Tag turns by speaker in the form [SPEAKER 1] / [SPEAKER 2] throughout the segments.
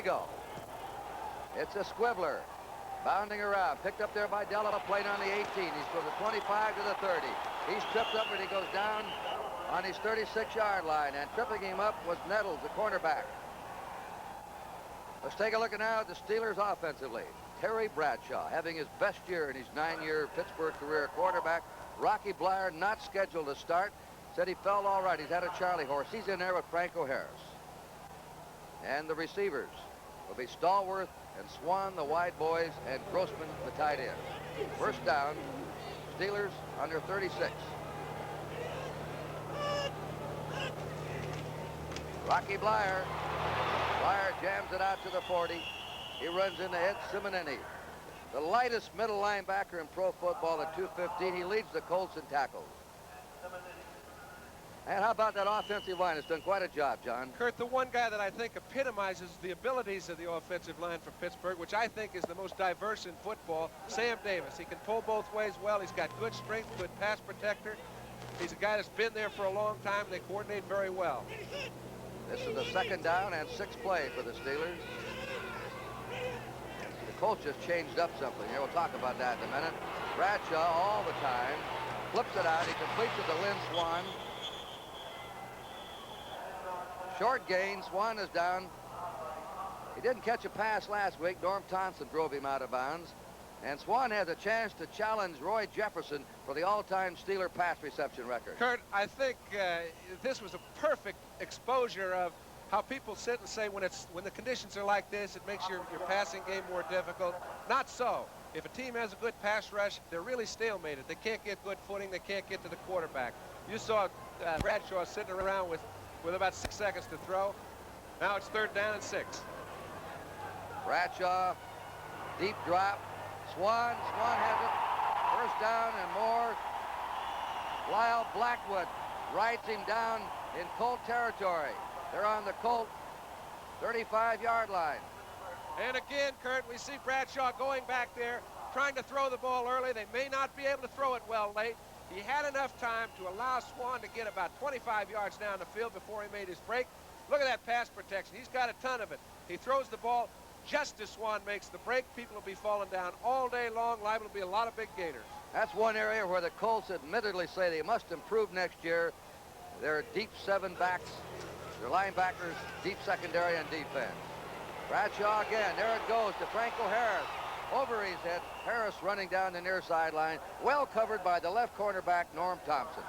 [SPEAKER 1] go. It's a squibbler. Bounding around. Picked up there by Della, playing on the 18. He's from the 25 to the 30. He's tripped up and he goes down on his 36-yard line. And tripping him up was Nettles, the cornerback. Let's take a look now at the Steelers offensively. Terry Bradshaw having his best year in his 9-year Pittsburgh career. Quarterback Rocky Blyer not scheduled to start. Said he felt all right. He's had a Charlie horse. He's in there with Franco Harris. And the receivers will be Stallworth and Swann, the wide boys, and Grossman, the tight end. First down, Steelers under 36. Rocky Blyer. Blyer jams it out to the 40. He runs into Ed Simonini, the lightest middle linebacker in pro football at 215. He leads the Colts in tackles. And how about that offensive line? It's done quite a job, John.
[SPEAKER 2] Kurt, the one guy that I think epitomizes the abilities of the offensive line for Pittsburgh, which I think is the most diverse in football, Sam Davis. He can pull both ways well. He's got good strength, good pass protector. He's a guy that's been there for a long time. They coordinate very well.
[SPEAKER 1] This is the second down and 6 play for the Steelers. The Colts just changed up something here. We'll talk about that in a minute. Bradshaw all the time. Flips it out. He completes it to Lynn Swann. Short gain. Swann is down. He didn't catch a pass last week. Norm Thompson drove him out of bounds. And Swann has a chance to challenge Roy Jefferson for the all-time Steeler pass reception record.
[SPEAKER 2] Kurt, I think this was a perfect exposure of how people sit and say when the conditions are like this, it makes your passing game more difficult. Not so. If a team has a good pass rush, they're really stalemated. They can't get good footing. They can't get to the quarterback. You saw Bradshaw sitting around with about 6 seconds to throw. Now it's 3rd down and 6.
[SPEAKER 1] Bradshaw, deep drop. Swann has it. First down and more. Lyle Blackwood rides him down in Colt territory. They're on the Colt 35-yard line.
[SPEAKER 2] And again, Kurt, we see Bradshaw going back there, trying to throw the ball early. They may not be able to throw it well late. He had enough time to allow Swann to get about 25 yards down the field before he made his break. Look at that pass protection. He's got a ton of it. He throws the ball just as Swann makes the break. People will be falling down all day long. Liable to be a lot of big gainers.
[SPEAKER 1] That's one area where the Colts admittedly say they must improve next year. Their deep 7 backs, their linebackers, deep secondary and defense. Bradshaw again. There it goes to Franco Harris. Over his head. Harris running down the near sideline. Well covered by the left cornerback, Norm Thompson.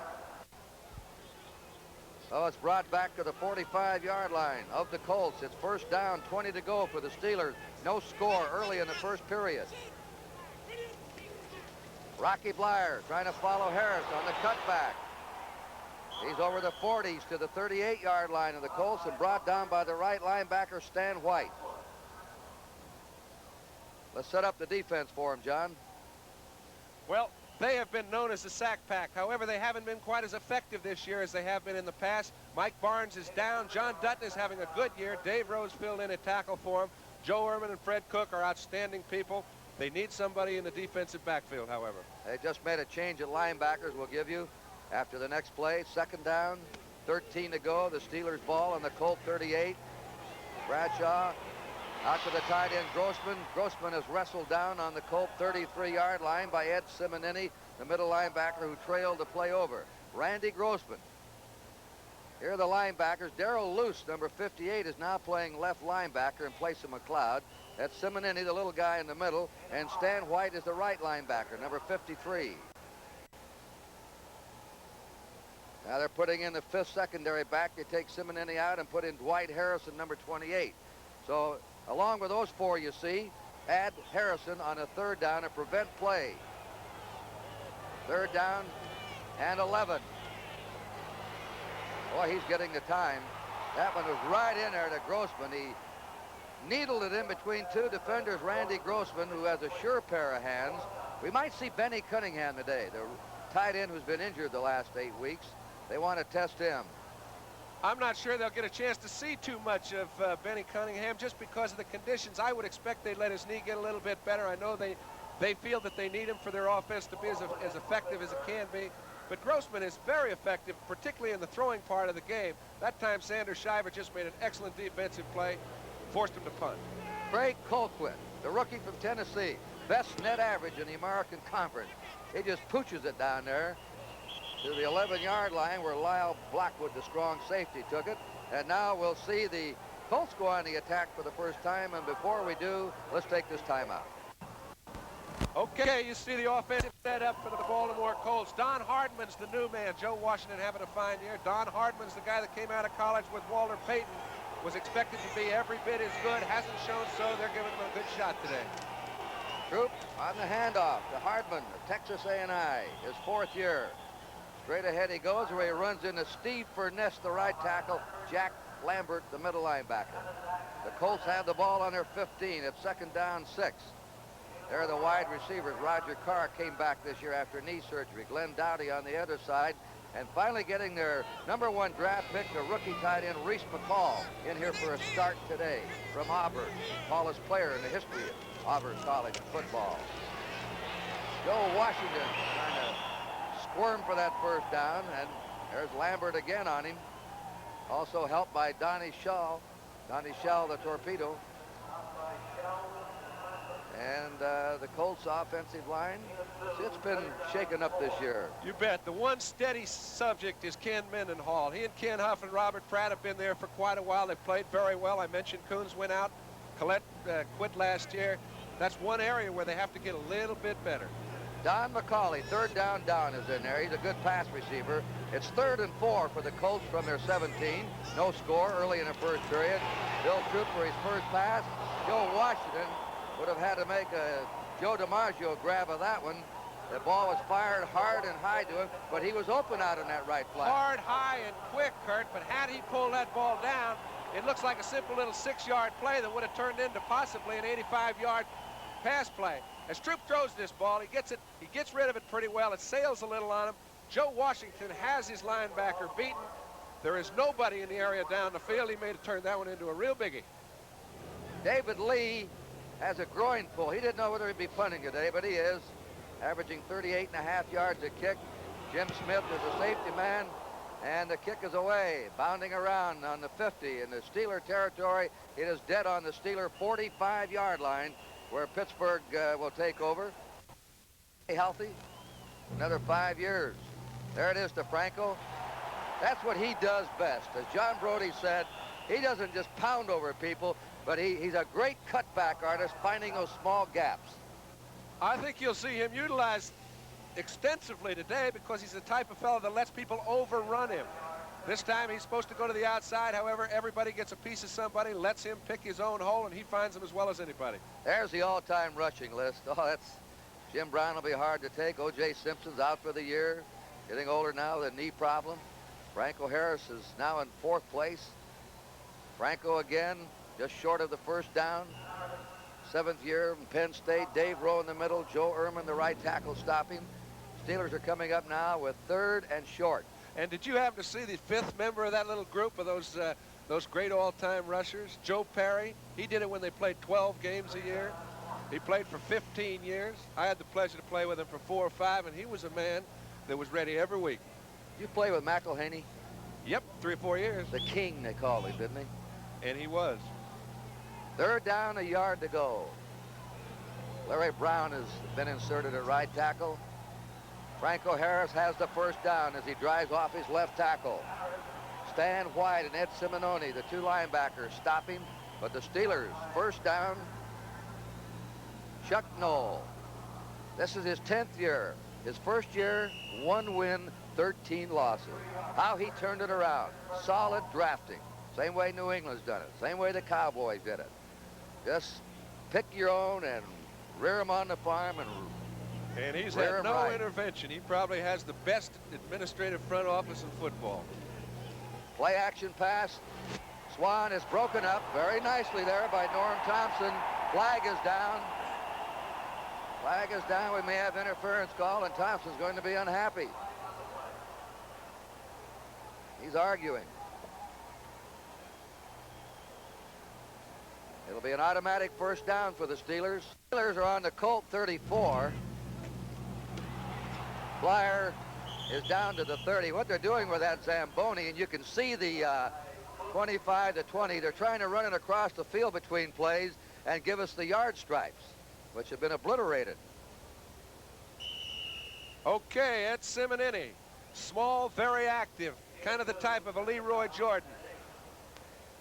[SPEAKER 1] So it's brought back to the 45-yard line of the Colts. It's first down, 20 to go for the Steelers. No score early in the first period. Rocky Blyer trying to follow Harris on the cutback. He's over the 40s to the 38-yard line of the Colts and brought down by the right linebacker, Stan White. Let's set up the defense for him, John.
[SPEAKER 2] Well, they have been known as the sack pack. However, they haven't been quite as effective this year as they have been in the past. Mike Barnes is down. John Dutton is having a good year. Dave Rose filled in at tackle for him. Joe Ehrman and Fred Cook are outstanding people. They need somebody in the defensive backfield, however.
[SPEAKER 1] They just made a change at linebackers, we'll give you after the next play. Second down, 13 to go. The Steelers ball on the Colt 38. Bradshaw out to the tight end, Grossman. Grossman is wrestled down on the Colt 33-yard line by Ed Simonini, the middle linebacker who trailed the play over. Randy Grossman. Here are the linebackers. Darrell Luce, number 58, is now playing left linebacker in place of McLeod. That's Simonini, the little guy in the middle, and Stan White is the right linebacker, number 53. Now they're putting in the 5th secondary back. They take Simonini out and put in Dwight Harrison, number 28. So along with those 4 you see, add Harrison on a 3rd down to prevent play. 3rd down and 11. Boy, he's getting the time. That one was right in there to Grossman. He needled it in between 2 defenders, Randy Grossman, who has a sure pair of hands. We might see Benny Cunningham today, the tight end who's been injured the last 8 weeks. They want to test him.
[SPEAKER 2] I'm not sure they'll get a chance to see too much of Benny Cunningham just because of the conditions. I would expect they'd let his knee get a little bit better. I know they feel that they need him for their offense to be as effective as it can be. But Grossman is very effective, particularly in the throwing part of the game. That time Sanders Shiver just made an excellent defensive play. forced him to punt.
[SPEAKER 1] Craig Colquitt, the rookie from Tennessee, best net average in the American Conference. He just pooches it down there to the 11-yard line where Lyle Blackwood, the strong safety, took it. And now we'll see the Colts go on the attack for the first time. And before we do, let's take this timeout.
[SPEAKER 2] Okay, you see the offensive setup for the Baltimore Colts. Don Hardeman's the new man. Joe Washington having a fine year. Don Hardeman's the guy that came out of college with Walter Payton. Was expected to be every bit as good. Hasn't shown so. They're giving him a good shot today.
[SPEAKER 1] Troup on the handoff to Hardeman of Texas A&I, his 4th year. Straight ahead he goes where he runs into Steve Furness, the right tackle, Jack Lambert, the middle linebacker. The Colts have the ball on their 15 at 2nd down 6. There are the wide receivers. Roger Carr came back this year after knee surgery. Glenn Dowdy on the other side. And finally getting their #1 draft pick, the rookie tight end Reese McCall, in here for a start today from Auburn. Tallest player in the history of Auburn College football. Joe Washington trying to squirm for that 1st down, and there's Lambert again on him. Also helped by Donnie Shaw. Donnie Shaw, the torpedo. And the Colts offensive line, it's been shaken up this year.
[SPEAKER 2] You bet. The one steady subject is Ken Mendenhall. He and Ken Huff and Robert Pratt have been there for quite a while. They've played very well. I mentioned Coons went out. Collette quit last year. That's one area where they have to get a little bit better.
[SPEAKER 1] Don McCauley, 3rd down is in there. He's a good pass receiver. It's 3rd and 4 for the Colts from their 17. No score early in the 1st period. Bill Troup for his 1st pass. Joe Washington would have had to make a Joe DiMaggio grab of that one. The ball was fired hard and high to him, but he was open out on that right flank.
[SPEAKER 2] Hard, high, and quick, Kurt, but had he pulled that ball down, it looks like a simple little 6-yard play that would have turned into possibly an 85-yard pass play. As Troup throws this ball, he gets rid of it pretty well. It sails a little on him. Joe Washington has his linebacker beaten. There is nobody in the area down the field. He may have turned that one into a real biggie.
[SPEAKER 1] David Lee has a groin pull. He didn't know whether he'd be punting today, but he is, averaging 38.5 yards a kick. Jim Smith is a safety man, and the kick is away, bounding around on the 50 in the Steeler territory. It is dead on the Steeler 45-yard line, where Pittsburgh will take over. Healthy, another 5 years. There it is to Franco. That's what he does best. As John Brody said, he doesn't just pound over people, but he's a great cutback artist, finding those small gaps.
[SPEAKER 2] I think you'll see him utilized extensively today because he's the type of fellow that lets people overrun him. This time he's supposed to go to the outside. However, everybody gets a piece of somebody, lets him pick his own hole, and he finds them as well as anybody.
[SPEAKER 1] There's the all-time rushing list. Oh, that's Jim Brown will be hard to take. O.J. Simpson's out for the year, getting older now with a knee problem. Franco Harris is now in 4th place. Franco again, just short of the 1st down. 7th year in Penn State. Dave Rowe in the middle. Joe Ehrman, the right tackle, stopping. Steelers are coming up now with 3rd and short.
[SPEAKER 2] And did you happen to see the 5th member of that little group of those great all-time rushers? Joe Perry. He did it when they played 12 games a year. He played for 15 years. I had the pleasure to play with him for 4 or 5, and he was a man that was ready every week.
[SPEAKER 1] You play with McElhaney?
[SPEAKER 2] Yep, 3 or 4 years.
[SPEAKER 1] The king, they called him, didn't he?
[SPEAKER 2] And he was.
[SPEAKER 1] 3rd down, a yard to go. Larry Brown has been inserted at right tackle. Franco Harris has the 1st down as he drives off his left tackle. Stan White and Ed Simononi, the 2 linebackers, stop him. But the Steelers, 1st down. Chuck Knoll. This is his 10th year. His 1st year, 1 win, 13 losses. How he turned it around. Solid drafting. Same way New England's done it. Same way the Cowboys did it. Just pick your own and rear them on the farm
[SPEAKER 2] and he's had no intervention. He probably has the best administrative front office in football.
[SPEAKER 1] Play action pass. Swann is broken up very nicely there by Norm Thompson. Flag is down. Flag is down. We may have interference call, and Thompson's going to be unhappy. He's arguing. It'll be an automatic 1st down for the Steelers. Steelers are on the Colt 34. Flyer is down to the 30. What they're doing with that Zamboni, and you can see the 25-20. They're trying to run it across the field between plays and give us the yard stripes, which have been obliterated.
[SPEAKER 2] Okay, Ed Simonini. Small, very active, kind of the type of a Leroy Jordan.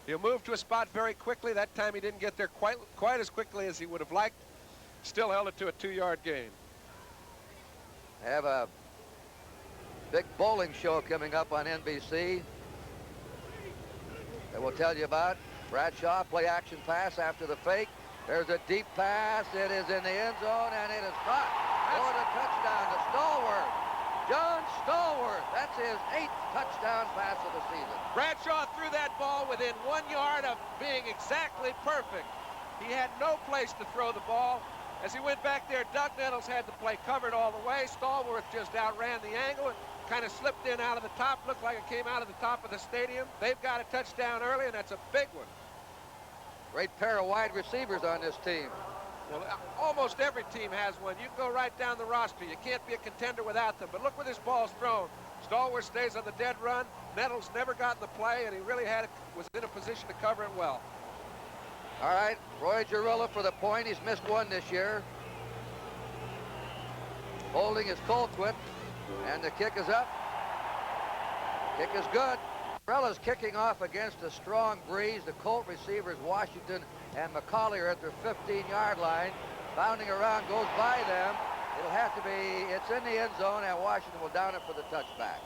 [SPEAKER 2] He'll move to a spot very quickly. That time he didn't get there quite as quickly as he would have liked. Still held it to a 2-yard gain.
[SPEAKER 1] I have a big bowling show coming up on NBC that we'll tell you about. Bradshaw, play action pass after the fake. There's a deep pass. It is in the end zone, and it is caught for the touchdown to Stallworth. John Stallworth. That's his 8th touchdown pass of the season.
[SPEAKER 2] Bradshaw threw that ball within 1 yard of being exactly perfect. He had no place to throw the ball. As he went back there, Doug Nettles had the play covered all the way. Stallworth just outran the angle. Kind of slipped in out of the top. Looked like it came out of the top of the stadium. They've got a touchdown early, and that's a big one.
[SPEAKER 1] Great pair of wide receivers on this team.
[SPEAKER 2] Well, almost every team has one. You can go right down the roster. You can't be a contender without them. But look where this ball's thrown. Stallworth stays on the dead run. Nettles never got in the play, and he really was in a position to cover it well.
[SPEAKER 1] All right, Roy Girilla for the point. He's missed one this year. Holding is Colquitt, and the kick is up. Kick is good. Gilla's kicking off against a strong breeze. The Colt receivers, Washington and McCauley, are at their 15-yard line. Bounding around, goes by them. It'll have to be, it's in the end zone, and Washington will down it for the touchback.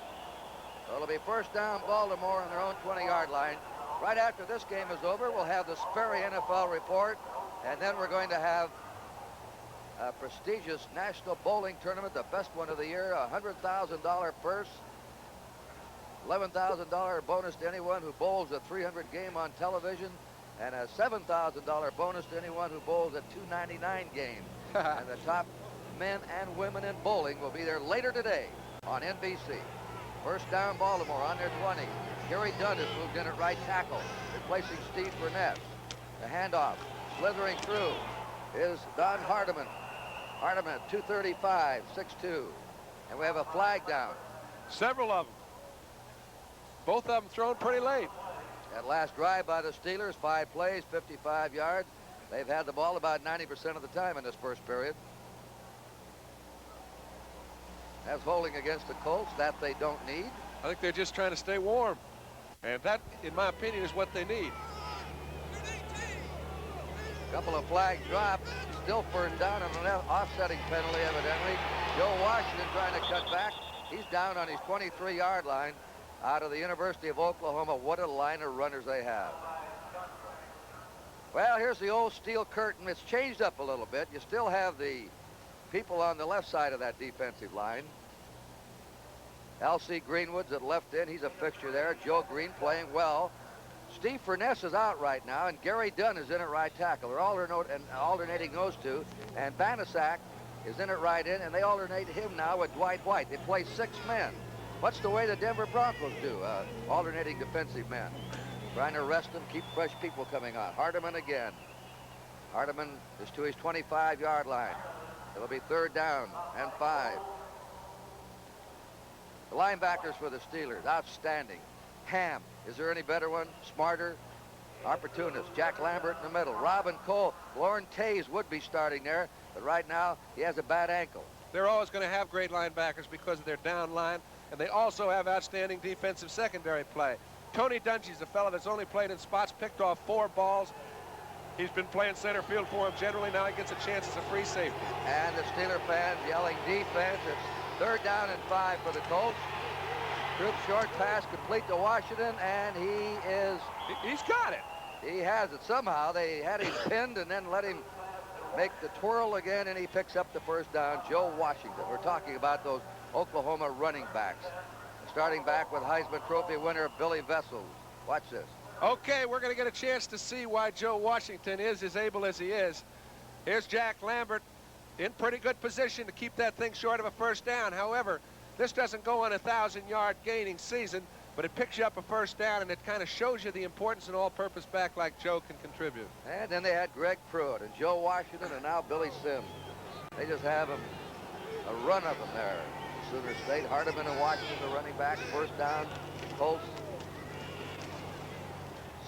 [SPEAKER 1] So it'll be first down Baltimore on their own 20-yard line. Right after this game is over, we'll have the Sperry NFL report, and then we're going to have a prestigious national bowling tournament, the best one of the year, a $100,000 purse, $11,000 bonus to anyone who bowls a 300 game on television, and a $7,000 bonus to anyone who bowls a 299 game. And the top men and women in bowling will be there later today on NBC. First down Baltimore on their 20. Gary Dunn has moved in at right tackle, replacing Steve Furness. The handoff, slithering through, is Don Hardeman. Hardeman, 235, 6'2". And we have a flag down.
[SPEAKER 2] Several of them. Both of them thrown pretty late.
[SPEAKER 1] That last drive by the Steelers, 5 plays, 55 yards. They've had the ball about 90% of the time in this first period. That's holding against the Colts. That they don't need.
[SPEAKER 2] I think they're just trying to stay warm. And that, in my opinion, is what they need.
[SPEAKER 1] Couple of flags dropped. Still first down on an offsetting penalty, evidently. Joe Washington trying to cut back. He's down on his 23-yard line out of the University of Oklahoma. What a line of runners they have. Well, here's the old steel curtain. It's changed up a little bit. You still have the people on the left side of that defensive line. L.C. Greenwood's at left end. He's a fixture there. Joe Green playing well. Steve Furness is out right now, and Gary Dunn is in at right tackle. They're alternating those two, and Banasak is in at right end, and they alternate him now with Dwight White. They play 6 men. What's the way the Denver Broncos do, alternating defensive men? Trying to rest them, keep fresh people coming on. Hardeman again. Hardeman is to his 25-yard line. It'll be third down and 5. The linebackers for the Steelers, outstanding. Ham, is there any better one? Smarter, opportunist. Jack Lambert in the middle. Robin Cole, Lauren Tays would be starting there, but right now he has a bad ankle.
[SPEAKER 2] They're always going to have great linebackers because of their down line, and they also have outstanding defensive secondary play. Tony Dungy's a fellow that's only played in spots, picked off 4 balls. He's been playing center field for him generally. Now he gets a chance as a free safety.
[SPEAKER 1] And the Steeler fans yelling defense. It's third down and 5 for the Colts. Troup short pass complete to Washington, and
[SPEAKER 2] he's got it.
[SPEAKER 1] He has it somehow. They had him pinned and then let him make the twirl again, and he picks up the first down. Joe Washington. We're talking about those Oklahoma running backs. Starting back with Heisman Trophy winner Billy Vessels. Watch this.
[SPEAKER 2] Okay, we're going to get a chance to see why Joe Washington is as able as he is. Here's Jack Lambert in pretty good position to keep that thing short of a first down. However, this doesn't go on a 1,000-yard gaining season, but it picks you up a first down, and it kind of shows you the importance an all-purpose back like Joe can contribute.
[SPEAKER 1] And then they had Greg Pruitt and Joe Washington and now Billy Sims. They just have a run of them there. Sooner State, Hardeman and Washington, the running back. First down, Colts.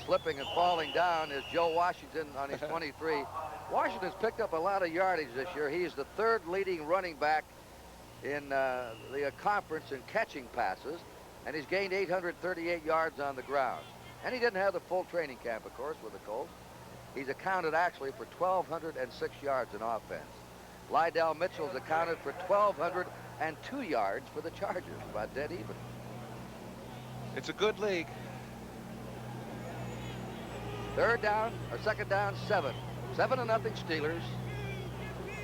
[SPEAKER 1] slipping and falling down is Joe Washington on his 23. Washington's picked up a lot of yardage this year. He's the third leading running back in the conference in catching passes, and he's gained 838 yards on the ground. And he didn't have the full training camp, of course, with the Colts. He's accounted actually for 1,206 yards in offense. Lydell Mitchell's accounted for 1,202 yards for the Chargers, about dead even.
[SPEAKER 2] It's a good league.
[SPEAKER 1] Second down, 7. 7-0 Steelers.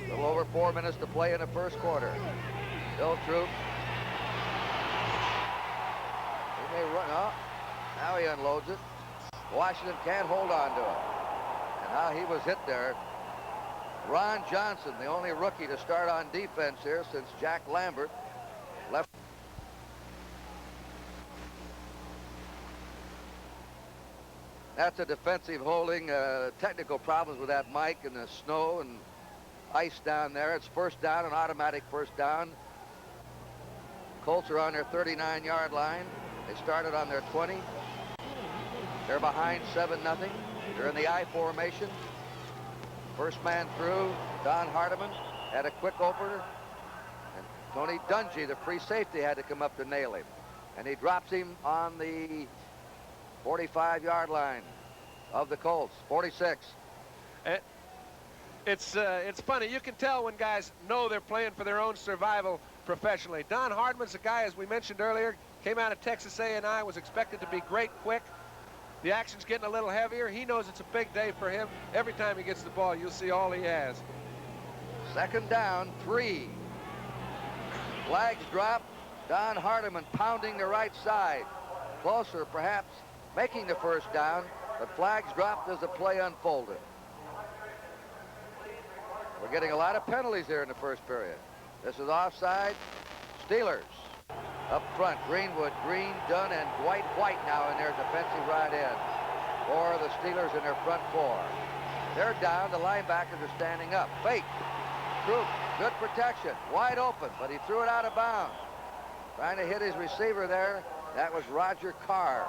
[SPEAKER 1] A little over 4 minutes to play in the first quarter. Still Troup. He may run. Oh, now he unloads it. Washington can't hold on to it. And how he was hit there. Ron Johnson, the only rookie to start on defense here since Jack Lambert left. That's a defensive holding. Technical problems with that mic and the snow and ice down there. It's first down, an automatic first down. Colts are on their 39-yard line. They started on their 20. They're behind 7-0. They're in the I formation. First man through, Don Hardeman had a quick opener. And Tony Dungy, the free safety, had to come up to nail him. And he drops him on the 45-yard line of the Colts, 46.
[SPEAKER 2] It's funny. You can tell when guys know they're playing for their own survival professionally. Don Hardeman's a guy, as we mentioned earlier, came out of Texas A&I, was expected to be great quick. The action's getting a little heavier. He knows it's a big day for him. Every time he gets the ball, you'll see all he has.
[SPEAKER 1] Second down, 3. Flags drop. Don Hardeman pounding the right side. Closer, perhaps, making the first down, but flags dropped as the play unfolded. We're getting a lot of penalties here in the first period. This is offside. Steelers up front. Greenwood, Green, Dunn, and Dwight White now in their defensive right end for the Steelers in their front 4. They're down. The linebackers are standing up. Fake. Troup, good protection. Wide open, but he threw it out of bounds. Trying to hit his receiver there. That was Roger Carr.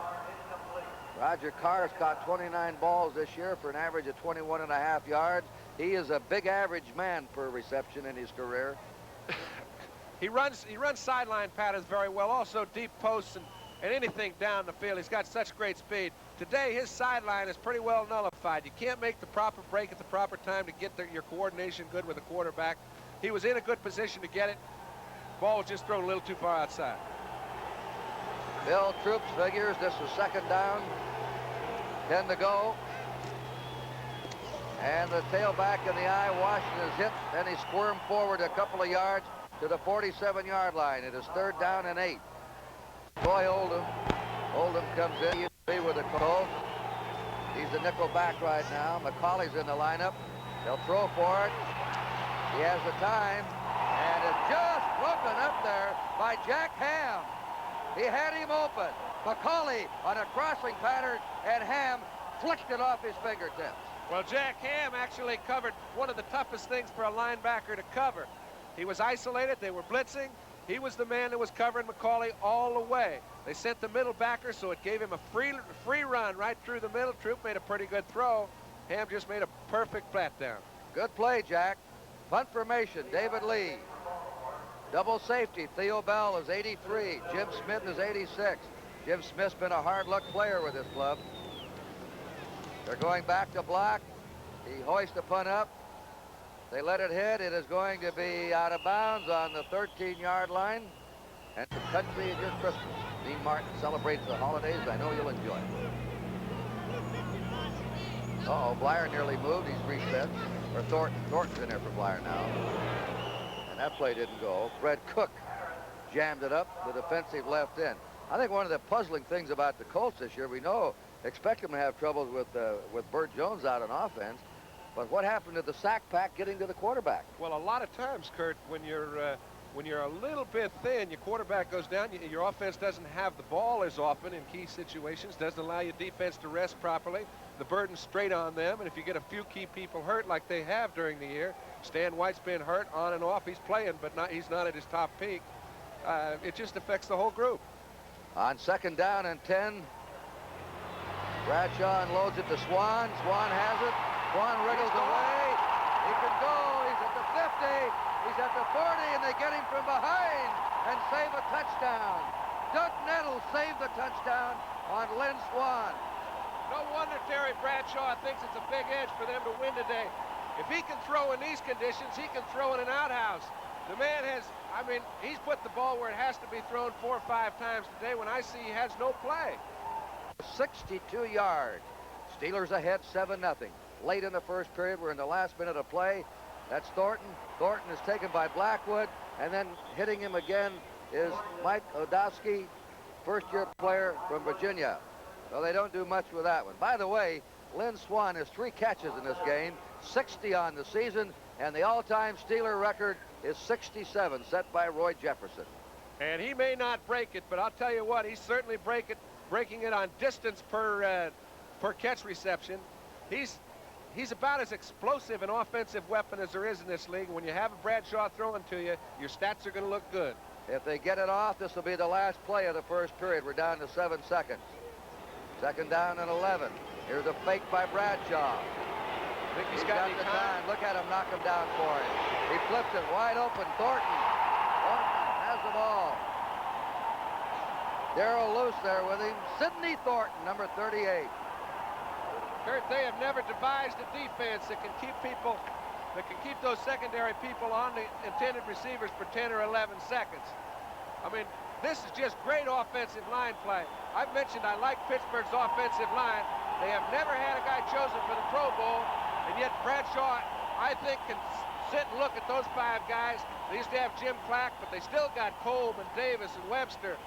[SPEAKER 1] Roger Carr has caught 29 balls this year for an average of 21.5 yards. He is a big average man per reception in his career.
[SPEAKER 2] He runs sideline patterns very well, also deep posts and anything down the field. He's got such great speed. Today, his sideline is pretty well nullified. You can't make the proper break at the proper time to get your coordination good with the quarterback. He was in a good position to get it. Ball was just thrown a little too far outside.
[SPEAKER 1] Bill Troup figures this is second down. 10 to go. And the tailback in the eye, Washington is hit. Then he squirmed forward a couple of yards to the 47-yard line. It is third down and 8. Roy Oldham. Oldham comes in. He used to be with the Colts. He's the nickel back right now. McCauley's in the lineup. They'll throw for it. He has the time. And it's just broken up there by Jack Ham. He had him open. McCauley on a crossing pattern, and Ham flicked it off his fingertips.
[SPEAKER 2] Well, Jack Ham actually covered one of the toughest things for a linebacker to cover. He was isolated. They were blitzing. He was the man that was covering McCauley all the way. They sent the middle backer, so it gave him a free run right through the middle. Troup made a pretty good throw. Ham just made a perfect flat down.
[SPEAKER 1] Good play, Jack. Punt formation, David Lee. Double safety, Theo Bell is 83. Jim Smith is 86. Jim Smith's been a hard luck player with this club. They're going back to block. He hoists the punt up. They let it hit. It is going to be out of bounds on the 13-yard line. And the country is your Christmas. Dean Martin celebrates the holidays. I know you'll enjoy it. Uh-oh, Blyer nearly moved. He's reset. Or Thornton's in there for Blyer now. And that play didn't go. Fred Cook jammed it up, the defensive left end. I think one of the puzzling things about the Colts this year, expect them to have troubles with Burt Jones out on offense. But what happened to the sack pack getting to the quarterback?
[SPEAKER 2] Well, a lot of times, Kurt, when you're a little bit thin, your quarterback goes down, your offense doesn't have the ball as often in key situations, doesn't allow your defense to rest properly. The burden's straight on them, and if you get a few key people hurt like they have during the year, Stan White's been hurt on and off. He's playing, but he's not at his top peak. It just affects the whole group.
[SPEAKER 1] On second down and 10, Bradshaw unloads it to Swann. Swann has it. Swann wriggles away. He can go. He's at the 50. He's at the 40, and they get him from behind and save a touchdown. Doug Nettles saved the touchdown on Lynn Swann.
[SPEAKER 2] No wonder Terry Bradshaw thinks it's a big edge for them to win today. If he can throw in these conditions, he can throw in an outhouse. The man has, I mean, he's put the ball where it has to be thrown 4 or 5 times today when I see he has no play.
[SPEAKER 1] 62 yards. Steelers ahead 7-0. Late in the first period, we're in the last minute of play. That's Thornton. Thornton is taken by Blackwood, and then hitting him again is Mike Odowski, first-year player from Virginia. So they don't do much with that one. By the way, Lynn Swann has 3 catches in this game, 60 on the season, and the all-time Steeler record is 67, set by Roy Jefferson.
[SPEAKER 2] And he may not break it, but I'll tell you what, he's certainly breaking it on distance per catch reception. He's about as explosive an offensive weapon as there is in this league. When you have a Bradshaw throwing to you, your stats are going to look good.
[SPEAKER 1] If they get it off, this will be the last play of the first period. We're down to 7 seconds. 2nd down and 11. Here's a fake by Bradshaw.
[SPEAKER 2] Think
[SPEAKER 1] He's got the time. Look at him knock him down for him. He flipped it wide open. Thornton has the ball. Darrell loose there with him. Sidney Thornton, number 38.
[SPEAKER 2] Kurt, they have never devised a defense that can keep those secondary people on the intended receivers for 10 or 11 seconds. I mean, this is just great offensive line play. I've mentioned I like Pittsburgh's offensive line. They have never had a guy chosen for the Pro Bowl, and yet Bradshaw, I think, can sit and look at those 5 guys. They used to have Jim Clack, but they still got Kolb and Davis and Webster,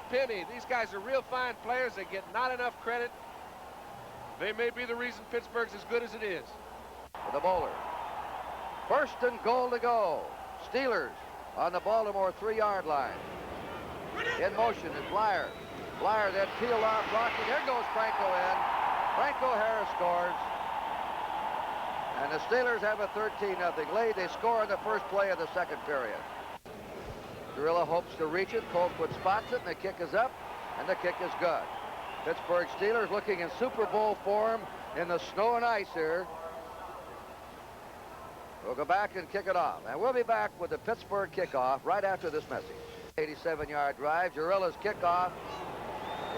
[SPEAKER 2] Penny. These guys are real fine players. They get not enough credit. They may be the reason Pittsburgh's as good as it is.
[SPEAKER 1] For the bowler. 1st and goal to go. Steelers on the Baltimore 3-yard line. In motion is Blyer. Blyer then peeled off Rocky. There goes Franco in. Franco Harris scores. And the Steelers have a 13-0 lead. They score in the first play of the second period. Gorilla hopes to reach it. Colquitt spots it, and the kick is up, and the kick is good. Pittsburgh Steelers looking in Super Bowl form in the snow and ice here. We'll go back and kick it off. And we'll be back with the Pittsburgh kickoff right after this message. 87-yard drive. Gorilla's kickoff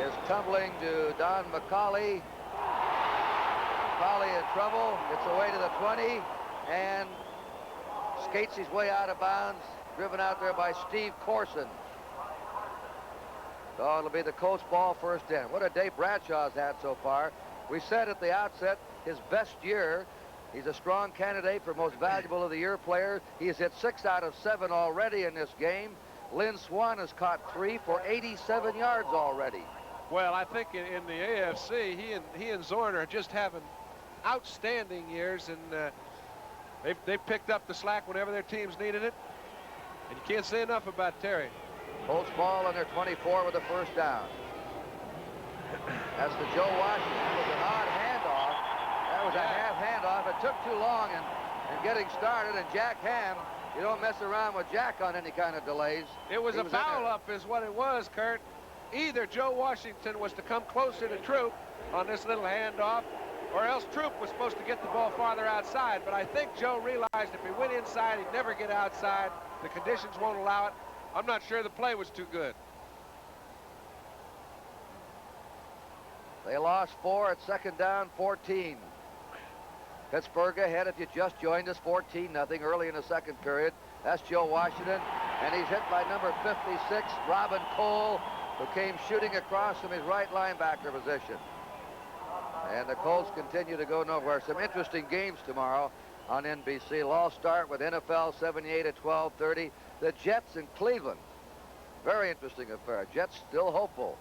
[SPEAKER 1] is tumbling to Don McCauley. McCauley in trouble. Gets away to the 20 and skates his way out of bounds. Driven out there by Steve Corson. So it'll be the Colts ball first in. What a day Bradshaw's had so far. We said at the outset his best year. He's a strong candidate for most valuable of the year player. He has hit 6 out of 7 already in this game. Lynn Swann has caught 3 for 87 yards already.
[SPEAKER 2] Well, I think in the AFC, he and Zorn are just having outstanding years, and they've picked up the slack whenever their teams needed it. And you can't say enough about Terry.
[SPEAKER 1] Colts ball on their 24 with a first down. That's to Joe Washington. That was an odd handoff. That was a half handoff. It took too long in getting started, and Jack Ham, you don't mess around with Jack on any kind of delays.
[SPEAKER 2] It was a foul-up is what it was, Kurt. Either Joe Washington was to come closer to Troup on this little handoff, or else Troup was supposed to get the ball farther outside. But I think Joe realized if he went inside, he'd never get outside. The conditions won't allow it. I'm not sure the play was too good.
[SPEAKER 1] They lost 4 at 2nd down, 14. Pittsburgh ahead if you just joined us, 14-0 early in the second period. That's Joe Washington, and he's hit by number 56, Robin Cole, who came shooting across from his right linebacker position. And the Colts continue to go nowhere. Some interesting games tomorrow on NBC. It'll all start with NFL 78 at 12:30. The Jets in Cleveland. Very interesting affair. Jets still hopeful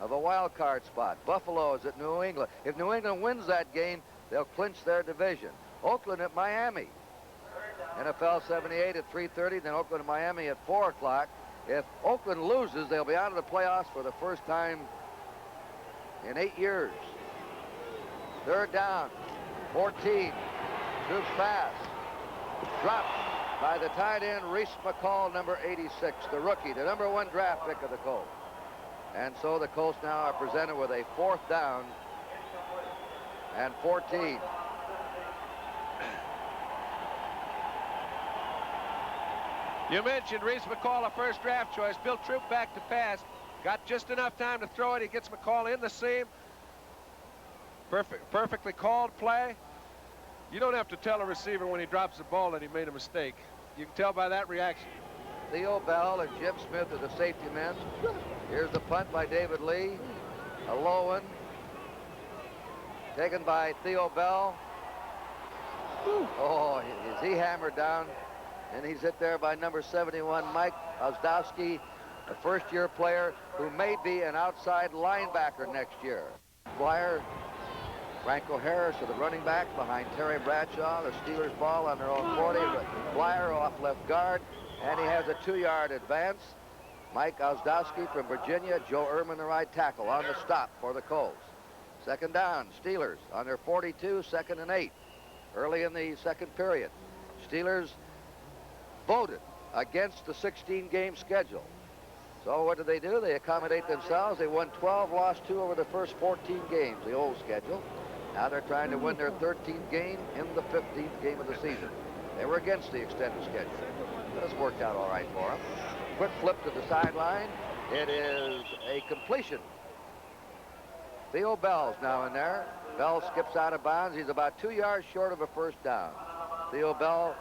[SPEAKER 1] of a wild card spot. Buffalo is at New England. If New England wins that game, they'll clinch their division. Oakland at Miami. NFL 78 at 3:30, then Oakland and Miami at 4 o'clock. If Oakland loses, they'll be out of the playoffs for the first time in 8 years. 3rd down, 14. Troup pass. Dropped by the tight end, Reese McCall, number 86, the rookie, the number 1 draft pick of the Colts. And so the Colts now are presented with a 4th down and 14.
[SPEAKER 2] You mentioned Reese McCall, a first draft choice. Bill Troup back to pass. Got just enough time to throw it. He gets McCall in the seam. Perfectly called play. You don't have to tell a receiver when he drops the ball that he made a mistake. You can tell by that reaction.
[SPEAKER 1] Theo Bell and Jim Smith are the safety men. Here's the punt by David Lee. A low one. Taken by Theo Bell. Oh, is he hammered down? And he's hit there by number 71, Mike Ozdowski, a first-year player who may be an outside linebacker next year. Blyer, Franco Harris are the running backs behind Terry Bradshaw. The Steelers ball on their own 40. Blyer off left guard, and he has a 2-yard advance. Mike Ozdowski from Virginia, Joe Ehrman, the right tackle, on the stop for the Colts. Second down, Steelers on their 42, 2nd and 8, early in the second period. Steelers voted against the 16-game schedule. So what do? They accommodate themselves. They won 12, lost 2 over the first 14 games, the old schedule. Now they're trying to win their 13th game in the 15th game of the season. They were against the extended schedule. This worked out all right for them. Quick flip to the sideline. It is a completion. Theo Bell's now in there. Bell skips out of bounds. He's about 2 yards short of a first down. Theo Bell,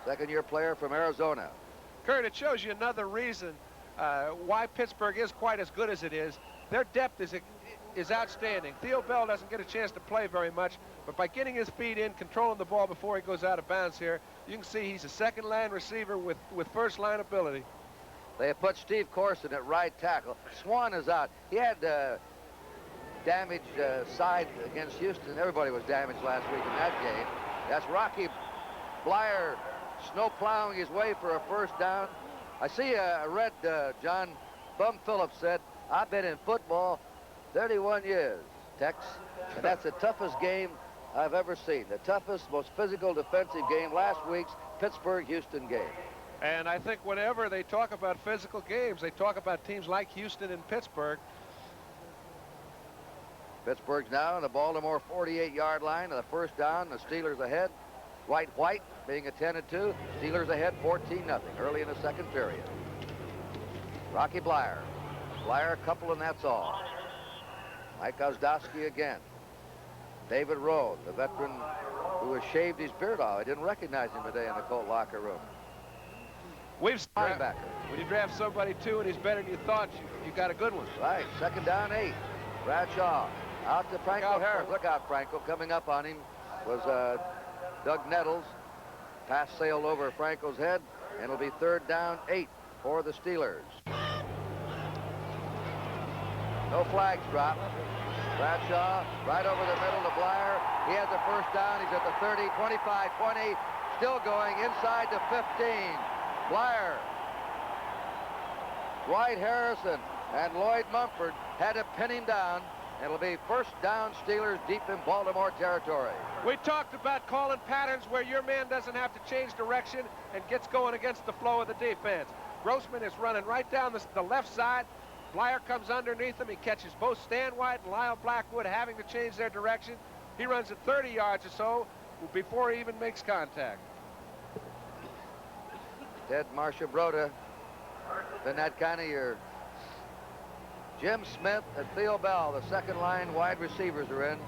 [SPEAKER 1] second-year player from Arizona.
[SPEAKER 2] Kurt, it shows you another reason why Pittsburgh is quite as good as it is. Their depth is outstanding. Theo Bell doesn't get a chance to play very much, but by getting his feet in, controlling the ball before he goes out of bounds here, you can see he's a second-line receiver with first-line ability.
[SPEAKER 1] They have put Steve Corson at right tackle. Swann is out. He had damaged side against Houston. Everybody was damaged last week in that game. That's Rocky Blyer snow plowing his way for a first down. I read John Bum Phillips said, I've been in football 31 years, Tex, and that's the toughest game I've ever seen. The toughest, most physical defensive game, last week's Pittsburgh-Houston game.
[SPEAKER 2] And I think whenever they talk about physical games, they talk about teams like Houston and Pittsburgh.
[SPEAKER 1] Pittsburgh's now on the Baltimore 48-yard line of the first down. The Steelers ahead. White being attended to. Steelers ahead 14-0 early in the second period. Rocky Blyer. Blyer a couple and that's all. Mike Ozdowski again. David Rowe, the veteran who has shaved his beard off. I didn't recognize him today in the Colt locker room. Linebacker.
[SPEAKER 2] When you draft somebody too and he's better than you thought, you got a good one.
[SPEAKER 1] Right, second down 8. Bradshaw out to Franco Harris. Look out, Franco. Coming up on him was Doug Nettles. Pass sailed over Franco's head, and it'll be third down 8 for the Steelers. No flags dropped. Bradshaw right over the middle to Blyer. He has the first down. He's at the 30, 25, 20. Still going inside the 15. Blyer, Dwight Harrison, and Lloyd Mumford had to pin him down. It'll be first down Steelers deep in Baltimore territory.
[SPEAKER 2] We talked about calling patterns where your man doesn't have to change direction and gets going against the flow of the defense. Grossman is running right down the left side. Blyer comes underneath him. He catches both Stan White and Lyle Blackwood having to change their direction. He runs at 30 yards or so before he even makes contact.
[SPEAKER 1] Ted Marcia-Broda, been that kind of year. Jim Smith and Theo Bell, the second line wide receivers are in.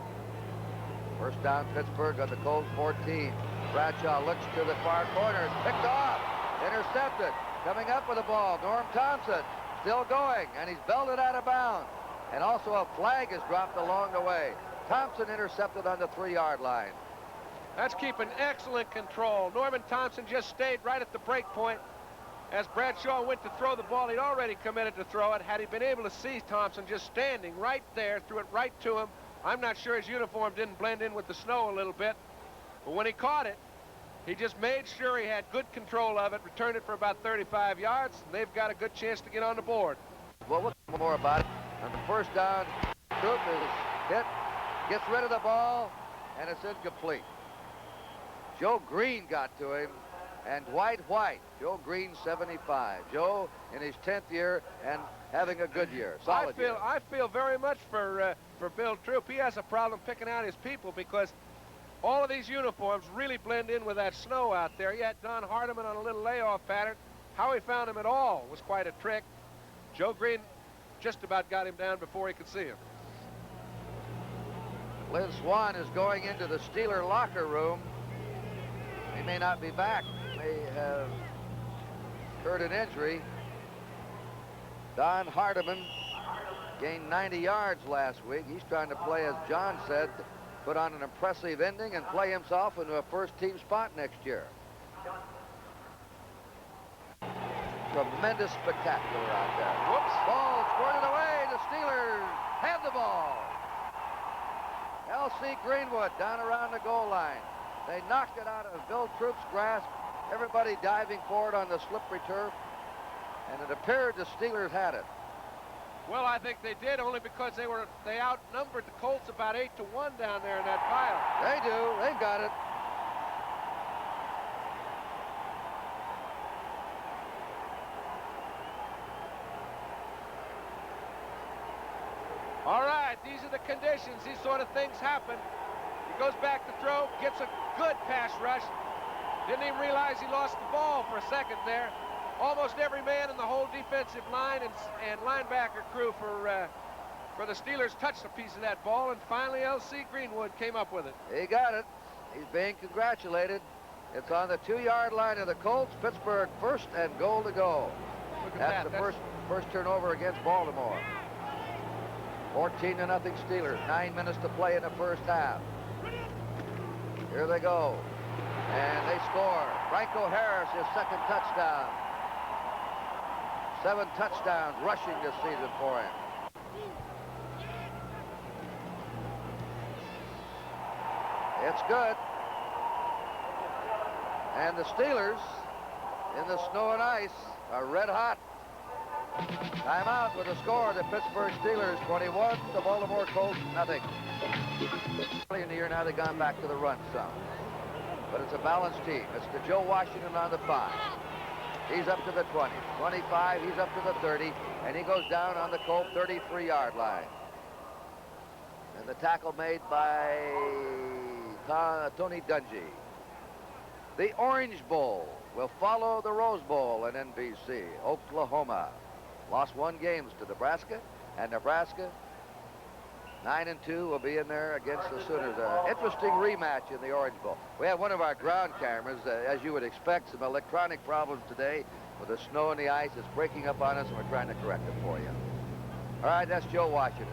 [SPEAKER 1] First down Pittsburgh on the Colts 14. Bradshaw looks to the far corner. It's picked off. Intercepted. Coming up with the ball, Norm Thompson. Still going, and he's belted out of bounds. And also a flag is dropped along the way. Thompson intercepted on the 3-yard line.
[SPEAKER 2] That's keeping excellent control. Norman Thompson just stayed right at the break point. As Bradshaw went to throw the ball, he'd already committed to throw it. Had he been able to see Thompson just standing right there, threw it right to him. I'm not sure his uniform didn't blend in with the snow a little bit. But when he caught it, he just made sure he had good control of it, returned it for about 35 yards, and they've got a good chance to get on the board.
[SPEAKER 1] Well, we'll talk more about it. On the first down, Troup is hit, gets rid of the ball, and it's incomplete. Joe Green got to him, and White. Joe Green, 75. Joe in his 10th year and having a good year, solid year.
[SPEAKER 2] I feel very much for for Bill Troup. He has a problem picking out his people because all of these uniforms really blend in with that snow out there. He had Don Hardeman on a little layoff pattern. How he found him at all was quite a trick. Joe Green just about got him down before he could see him.
[SPEAKER 1] Lynn Swann is going into the Steeler locker room. He may not be back. May have incurred an injury. Don Hardeman gained 90 yards last week. He's trying to play, as John said, put on an impressive ending and play himself into a first-team spot next year. Tremendous spectacular out there. Whoops. Ball squirted away. The Steelers have the ball. L.C. Greenwood down around the goal line. They knocked it out of Bill Troup's grasp. Everybody diving forward on the slippery turf. And it appeared the Steelers had it.
[SPEAKER 2] Well, I think they did, only because they outnumbered the Colts about 8-1 down there in that pile.
[SPEAKER 1] They do. They've got it.
[SPEAKER 2] All right, these are the conditions. These sort of things happen. He goes back to throw, gets a good pass rush. Didn't even realize he lost the ball for a second there. Almost every man in the whole defensive line and linebacker crew for the Steelers touched a piece of that ball, and finally L.C. Greenwood came up with it.
[SPEAKER 1] He got it. He's being congratulated. It's on the 2-yard line of the Colts. Pittsburgh first and goal to go.
[SPEAKER 2] Look at that.
[SPEAKER 1] That's the first turnover against Baltimore. 14-0 Steelers. 9 minutes to play in the first half. Here they go. And they score. Franco Harris, his second touchdown. 7 touchdowns rushing this season for him. It's good. And the Steelers, in the snow and ice, are red hot. Timeout with a score. The Pittsburgh Steelers 21, the Baltimore Colts nothing. Early in the year now they've gone back to the run some. But it's a balanced team. It's to Joe Washington on the 5. He's up to the 20. 25, he's up to the 30. And he goes down on the Colt 33-yard line. And the tackle made by Tony Dungy. The Orange Bowl will follow the Rose Bowl in NBC. Oklahoma lost 1 game to Nebraska, and Nebraska 9-2 will be in there against the Sooners. Interesting rematch in the Orange Bowl. We have one of our ground cameras, as you would expect, some electronic problems today with the snow and the ice. It's breaking up on us, and we're trying to correct it for you. All right, that's Joe Washington.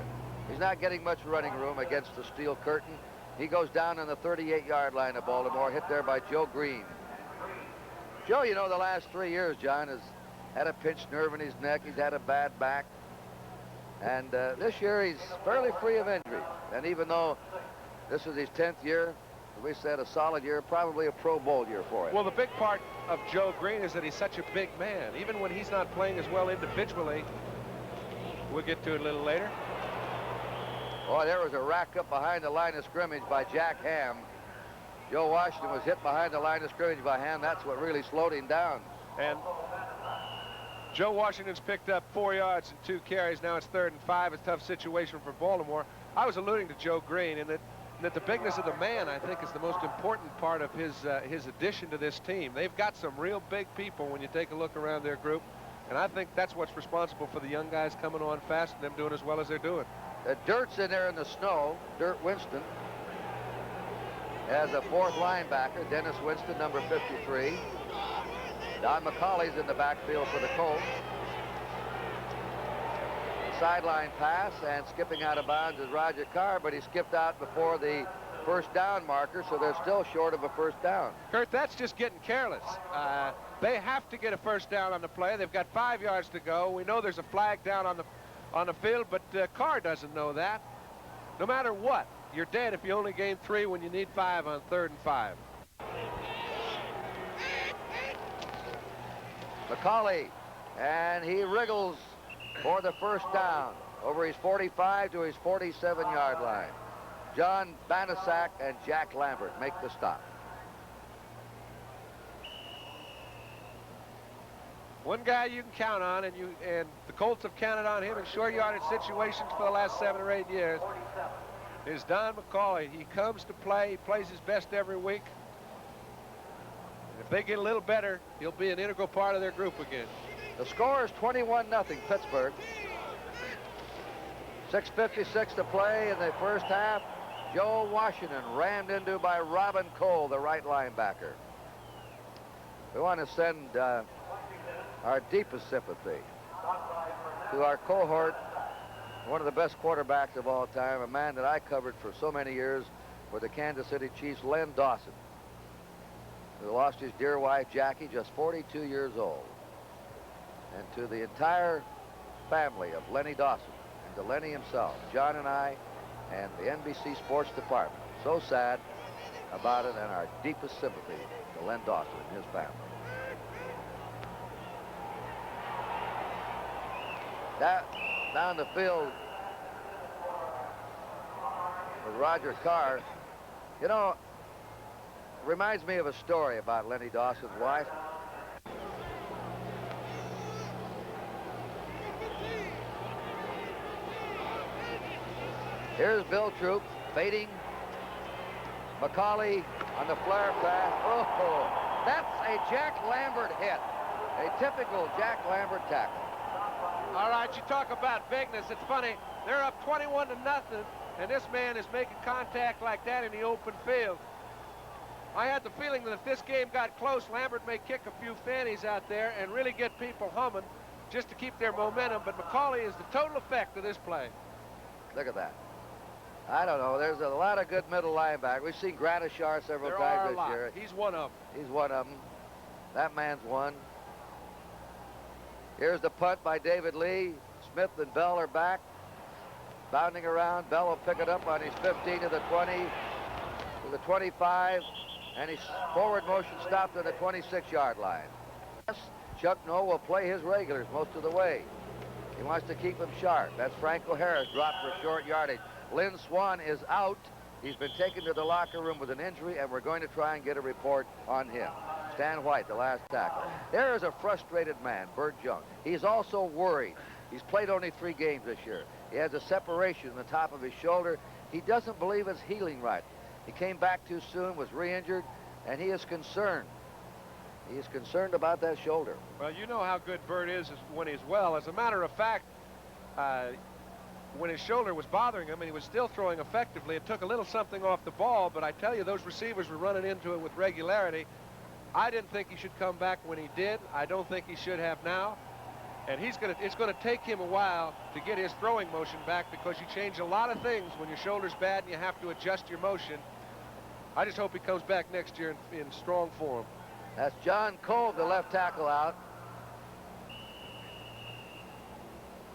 [SPEAKER 1] He's not getting much running room against the steel curtain. He goes down on the 38-yard line of Baltimore, hit there by Joe Green. Joe, you know, the last 3 years, John, has had a pinched nerve in his neck. He's had a bad back. And this year, he's fairly free of injury. And even though this is his 10th year, we said a solid year, probably a Pro Bowl year for him.
[SPEAKER 2] Well, the big part of Joe Green is that he's such a big man. Even when he's not playing as well individually, we'll get to it a little later.
[SPEAKER 1] Boy, there was a rack up behind the line of scrimmage by Jack Ham. Joe Washington was hit behind the line of scrimmage by Ham. That's what really slowed him down.
[SPEAKER 2] And Joe Washington's picked up 4 yards and 2 carries. Now it's 3rd and 5. A tough situation for Baltimore. I was alluding to Joe Green, and that the bigness of the man, I think, is the most important part of his addition to this team. They've got some real big people when you take a look around their group, and I think that's what's responsible for the young guys coming on fast and them doing as well as they're doing.
[SPEAKER 1] Dirt's in there in the snow. Dirt Winston as a 4th linebacker. Dennis Winston, number 53. Don McCauley's in the backfield for the Colts. Sideline pass, and skipping out of bounds is Roger Carr, but he skipped out before the first down marker, so they're still short of a first down.
[SPEAKER 2] Kurt, that's just getting careless. They have to get a first down on the play. They've got 5 yards to go. We know there's a flag down on the field, but Carr doesn't know that. No matter what, you're dead if you only gain 3 when you need 5 on 3rd and 5.
[SPEAKER 1] McCauley, and he wriggles for the first down over his 45 to his 47-yard line. John Banasak and Jack Lambert make the stop.
[SPEAKER 2] One guy you can count on, and the Colts have counted on him in short yardage situations for the last 7 or 8 years, is Don McCauley. He comes to play. He plays his best every week. And if they get a little better, he'll be an integral part of their group again.
[SPEAKER 1] The score is 21-0 Pittsburgh. 6:56 to play in the first half. Joe Washington rammed into by Robin Cole, the right linebacker. We want to send our deepest sympathy to our cohort, one of the best quarterbacks of all time, a man that I covered for so many years for the Kansas City Chiefs, Len Dawson, who lost his dear wife, Jackie, just 42 years old. And to the entire family of Lenny Dawson, and to Lenny himself, John and I, and the NBC Sports Department, so sad about it, and our deepest sympathy to Len Dawson and his family. Down the field with Roger Carr. You know, it reminds me of a story about Lenny Dawson's wife. Here's Bill Troup fading. McCauley on the flare pass. Oh, that's a Jack Lambert hit. A typical Jack Lambert tackle.
[SPEAKER 2] All right, you talk about bigness. It's funny. They're up 21-0, and this man is making contact like that in the open field. I had the feeling that if this game got close, Lambert may kick a few fannies out there and really get people humming just to keep their momentum. But McCauley is the total effect of this play.
[SPEAKER 1] Look at that. I don't know. There's a lot of good middle linebackers. We've seen Gradishar several times this year.
[SPEAKER 2] He's one of them.
[SPEAKER 1] He's one of them. That man's one. Here's the punt by David Lee. Smith and Bell are back. Bounding around. Bell will pick it up on his 15 to the 20, to the 25, and his forward motion stopped at the 26-yard line. Chuck Noll will play his regulars most of the way. He wants to keep them sharp. That's Franco Harris, dropped for short yardage. Lynn Swann is out. He's been taken to the locker room with an injury, and we're going to try and get a report on him. Stan White, the last tackle. There is a frustrated man, Burt Young. He's also worried. He's played only 3 games this year. He has a separation in the top of his shoulder. He doesn't believe it's healing right. He came back too soon, was re-injured, and he is concerned. He is concerned about that shoulder.
[SPEAKER 2] Well, you know how good Burt is when he's well. As a matter of fact, when his shoulder was bothering him and he was still throwing effectively, it took a little something off the ball, but I tell you, those receivers were running into it with regularity. I didn't think he should come back when he did. I don't think he should have now. And it's going to take him a while to get his throwing motion back, because you change a lot of things when your shoulder's bad and you have to adjust your motion. I just hope he comes back next year in strong form.
[SPEAKER 1] That's John Cole, the left tackle, out.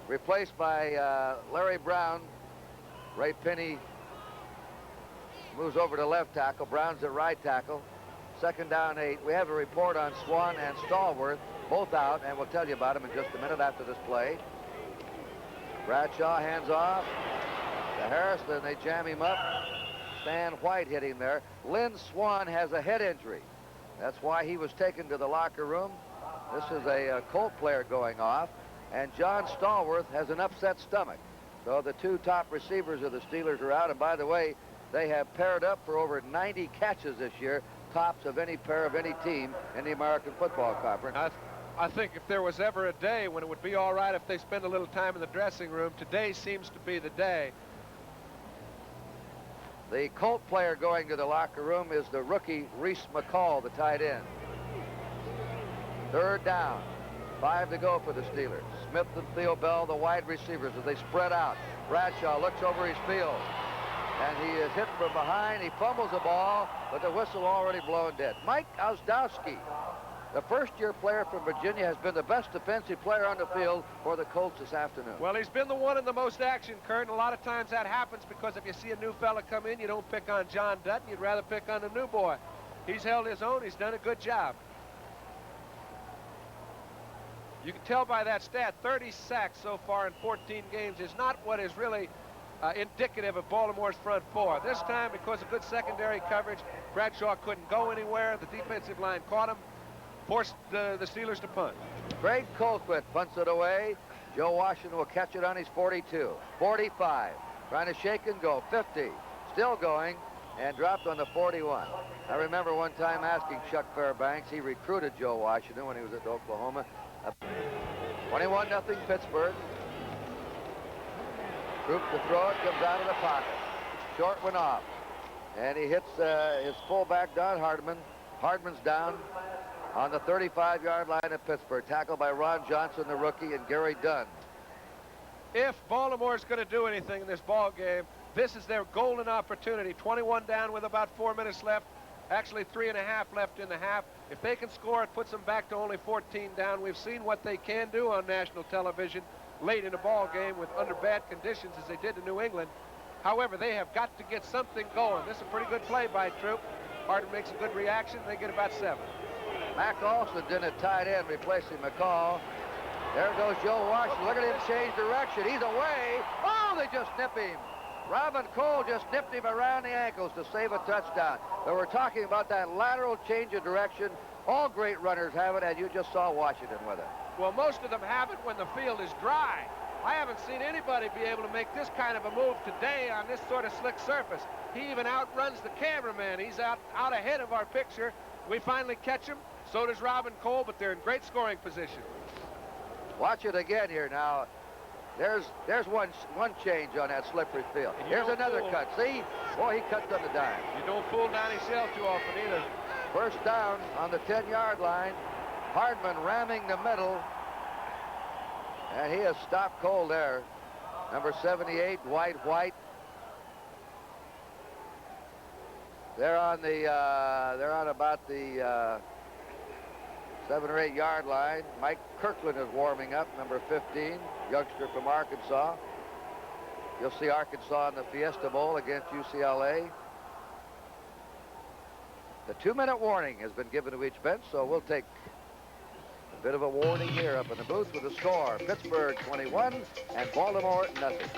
[SPEAKER 1] Replaced by Larry Brown. Ray Pinney moves over to left tackle. Brown's at right tackle. 2nd down 8. We have a report on Swann and Stallworth, both out, and we'll tell you about them in just a minute after this play. Bradshaw hands off to Harris, then they jam him up. Stan White hit him there. Lynn Swann has a head injury. That's why he was taken to the locker room. This is a Colt player going off. And John Stallworth has an upset stomach. So the 2 top receivers of the Steelers are out. And by the way, they have paired up for over 90 catches this year, tops of any pair of any team in the American Football Conference.
[SPEAKER 2] I think if there was ever a day when it would be all right if they spend a little time in the dressing room, today seems to be the day.
[SPEAKER 1] The Colt player going to the locker room is the rookie Reese McCall, the tight end. 3rd down. 5 to go for the Steelers. Smith and Theo Bell, the wide receivers, as they spread out. Bradshaw looks over his field, and he is hit from behind. He fumbles the ball, but the whistle already blown dead. Mike Ozdowski, the first-year player from Virginia, has been the best defensive player on the field for the Colts this afternoon.
[SPEAKER 2] Well, he's been the one in the most action, Kurt, and a lot of times that happens because if you see a new fella come in, you don't pick on John Dutton. You'd rather pick on the new boy. He's held his own. He's done a good job. You can tell by that stat, 30 sacks so far in 14 games is not what is really indicative of Baltimore's front 4. This time, because of good secondary coverage, Bradshaw couldn't go anywhere. The defensive line caught him. forced the Steelers to punt.
[SPEAKER 1] Greg Colquitt punts it away. Joe Washington will catch it on his 42, 45. Trying to shake and go. 50. Still going. And dropped on the 41. I remember one time asking Chuck Fairbanks. He recruited Joe Washington when he was at Oklahoma. 21-0 Pittsburgh. Troup to throw it. Comes out of the pocket. Short one off. And he hits his fullback, Don Hardeman. Hardeman's down on the 35-yard line of Pittsburgh. Tackled by Ron Johnson, the rookie, and Gary Dunn.
[SPEAKER 2] If Baltimore's going to do anything in this ball game, this is their golden opportunity. 21 down with about 4 minutes left. Actually 3.5 left in the half. If they can score, it puts them back to only 14 down. We've seen what they can do on national television late in a ball game with under bad conditions as they did in New England. However, they have got to get something going. This is a pretty good play by Troup. Harden makes a good reaction. They get about 7.
[SPEAKER 1] Mac Alston in at tight end, replacing McCall. There goes Joe Washington. Look at him change direction. He's away. Oh, they just nip him. Robin Cole just nipped him around the ankles to save a touchdown. But we're talking about that lateral change of direction. All great runners have it, and you just saw Washington with it.
[SPEAKER 2] Well, most of them have it when the field is dry. I haven't seen anybody be able to make this kind of a move today on this sort of slick surface. He even outruns the cameraman. He's out ahead of our picture. We finally catch him. So does Robin Cole, but they're in great scoring position.
[SPEAKER 1] Watch it again here now. There's one change on that slippery field. Here's another cut. See? Boy, he cuts on the dime.
[SPEAKER 2] You don't fool Donnie Shell too often either.
[SPEAKER 1] First down on the 10-yard line. Hardman ramming the middle. And he has stopped Cole there. Number 78, White. They're on about the 7 or 8 yard line. Mike Kirkland is warming up, number 15, youngster from Arkansas. You'll see Arkansas in the Fiesta Bowl against UCLA. The 2-minute warning has been given to each bench, so we'll take a bit of a warning here up in the booth with the score. Pittsburgh 21 and Baltimore nothing.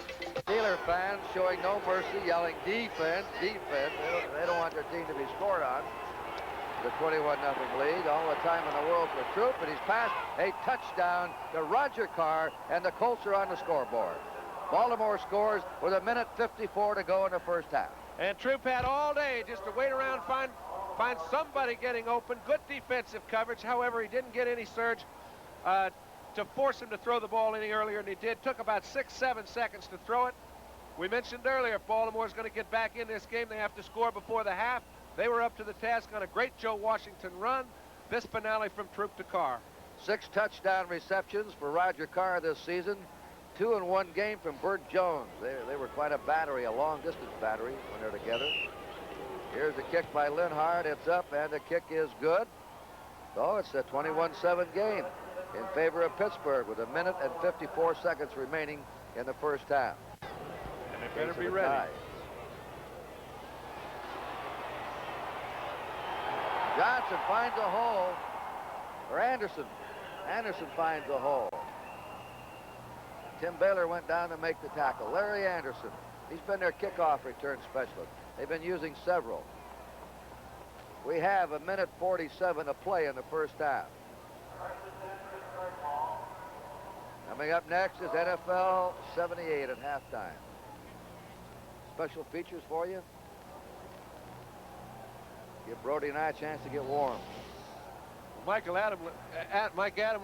[SPEAKER 1] Steeler fans showing no mercy, yelling defense. They don't want their team to be scored on. The 21-0 lead, all the time in the world for Troup, and he's passed a touchdown to Roger Carr, and the Colts are on the scoreboard. Baltimore scores with 1:54 to go in the first half.
[SPEAKER 2] And Troup had all day just to wait around, find somebody getting open. Good defensive coverage. However, he didn't get any surge to force him to throw the ball any earlier than he did. Took about 6-7 seconds to throw it. We mentioned earlier, if Baltimore's going to get back in this game, they have to score before the half. They were up to the task on a great Joe Washington run. This finale from Troup to Carr.
[SPEAKER 1] 6 touchdown receptions for Roger Carr this season. 2 in 1 game from Burt Jones. They were quite a battery, a long-distance battery when they're together. Here's the kick by Linhart. It's up, and the kick is good. So it's a 21-7 game in favor of Pittsburgh with 1:54 remaining in the first half.
[SPEAKER 2] And they better be ready.
[SPEAKER 1] Tie. Johnson finds a hole, or Anderson. Anderson finds a hole. Tim Baylor went down to make the tackle. Larry Anderson, he's been their kickoff return specialist. They've been using several. We have 1:47 to play in the first half. Coming up next is NFL 78 at halftime. Special features for you. Give Brody and I a chance to get warm.
[SPEAKER 2] Mike Adamle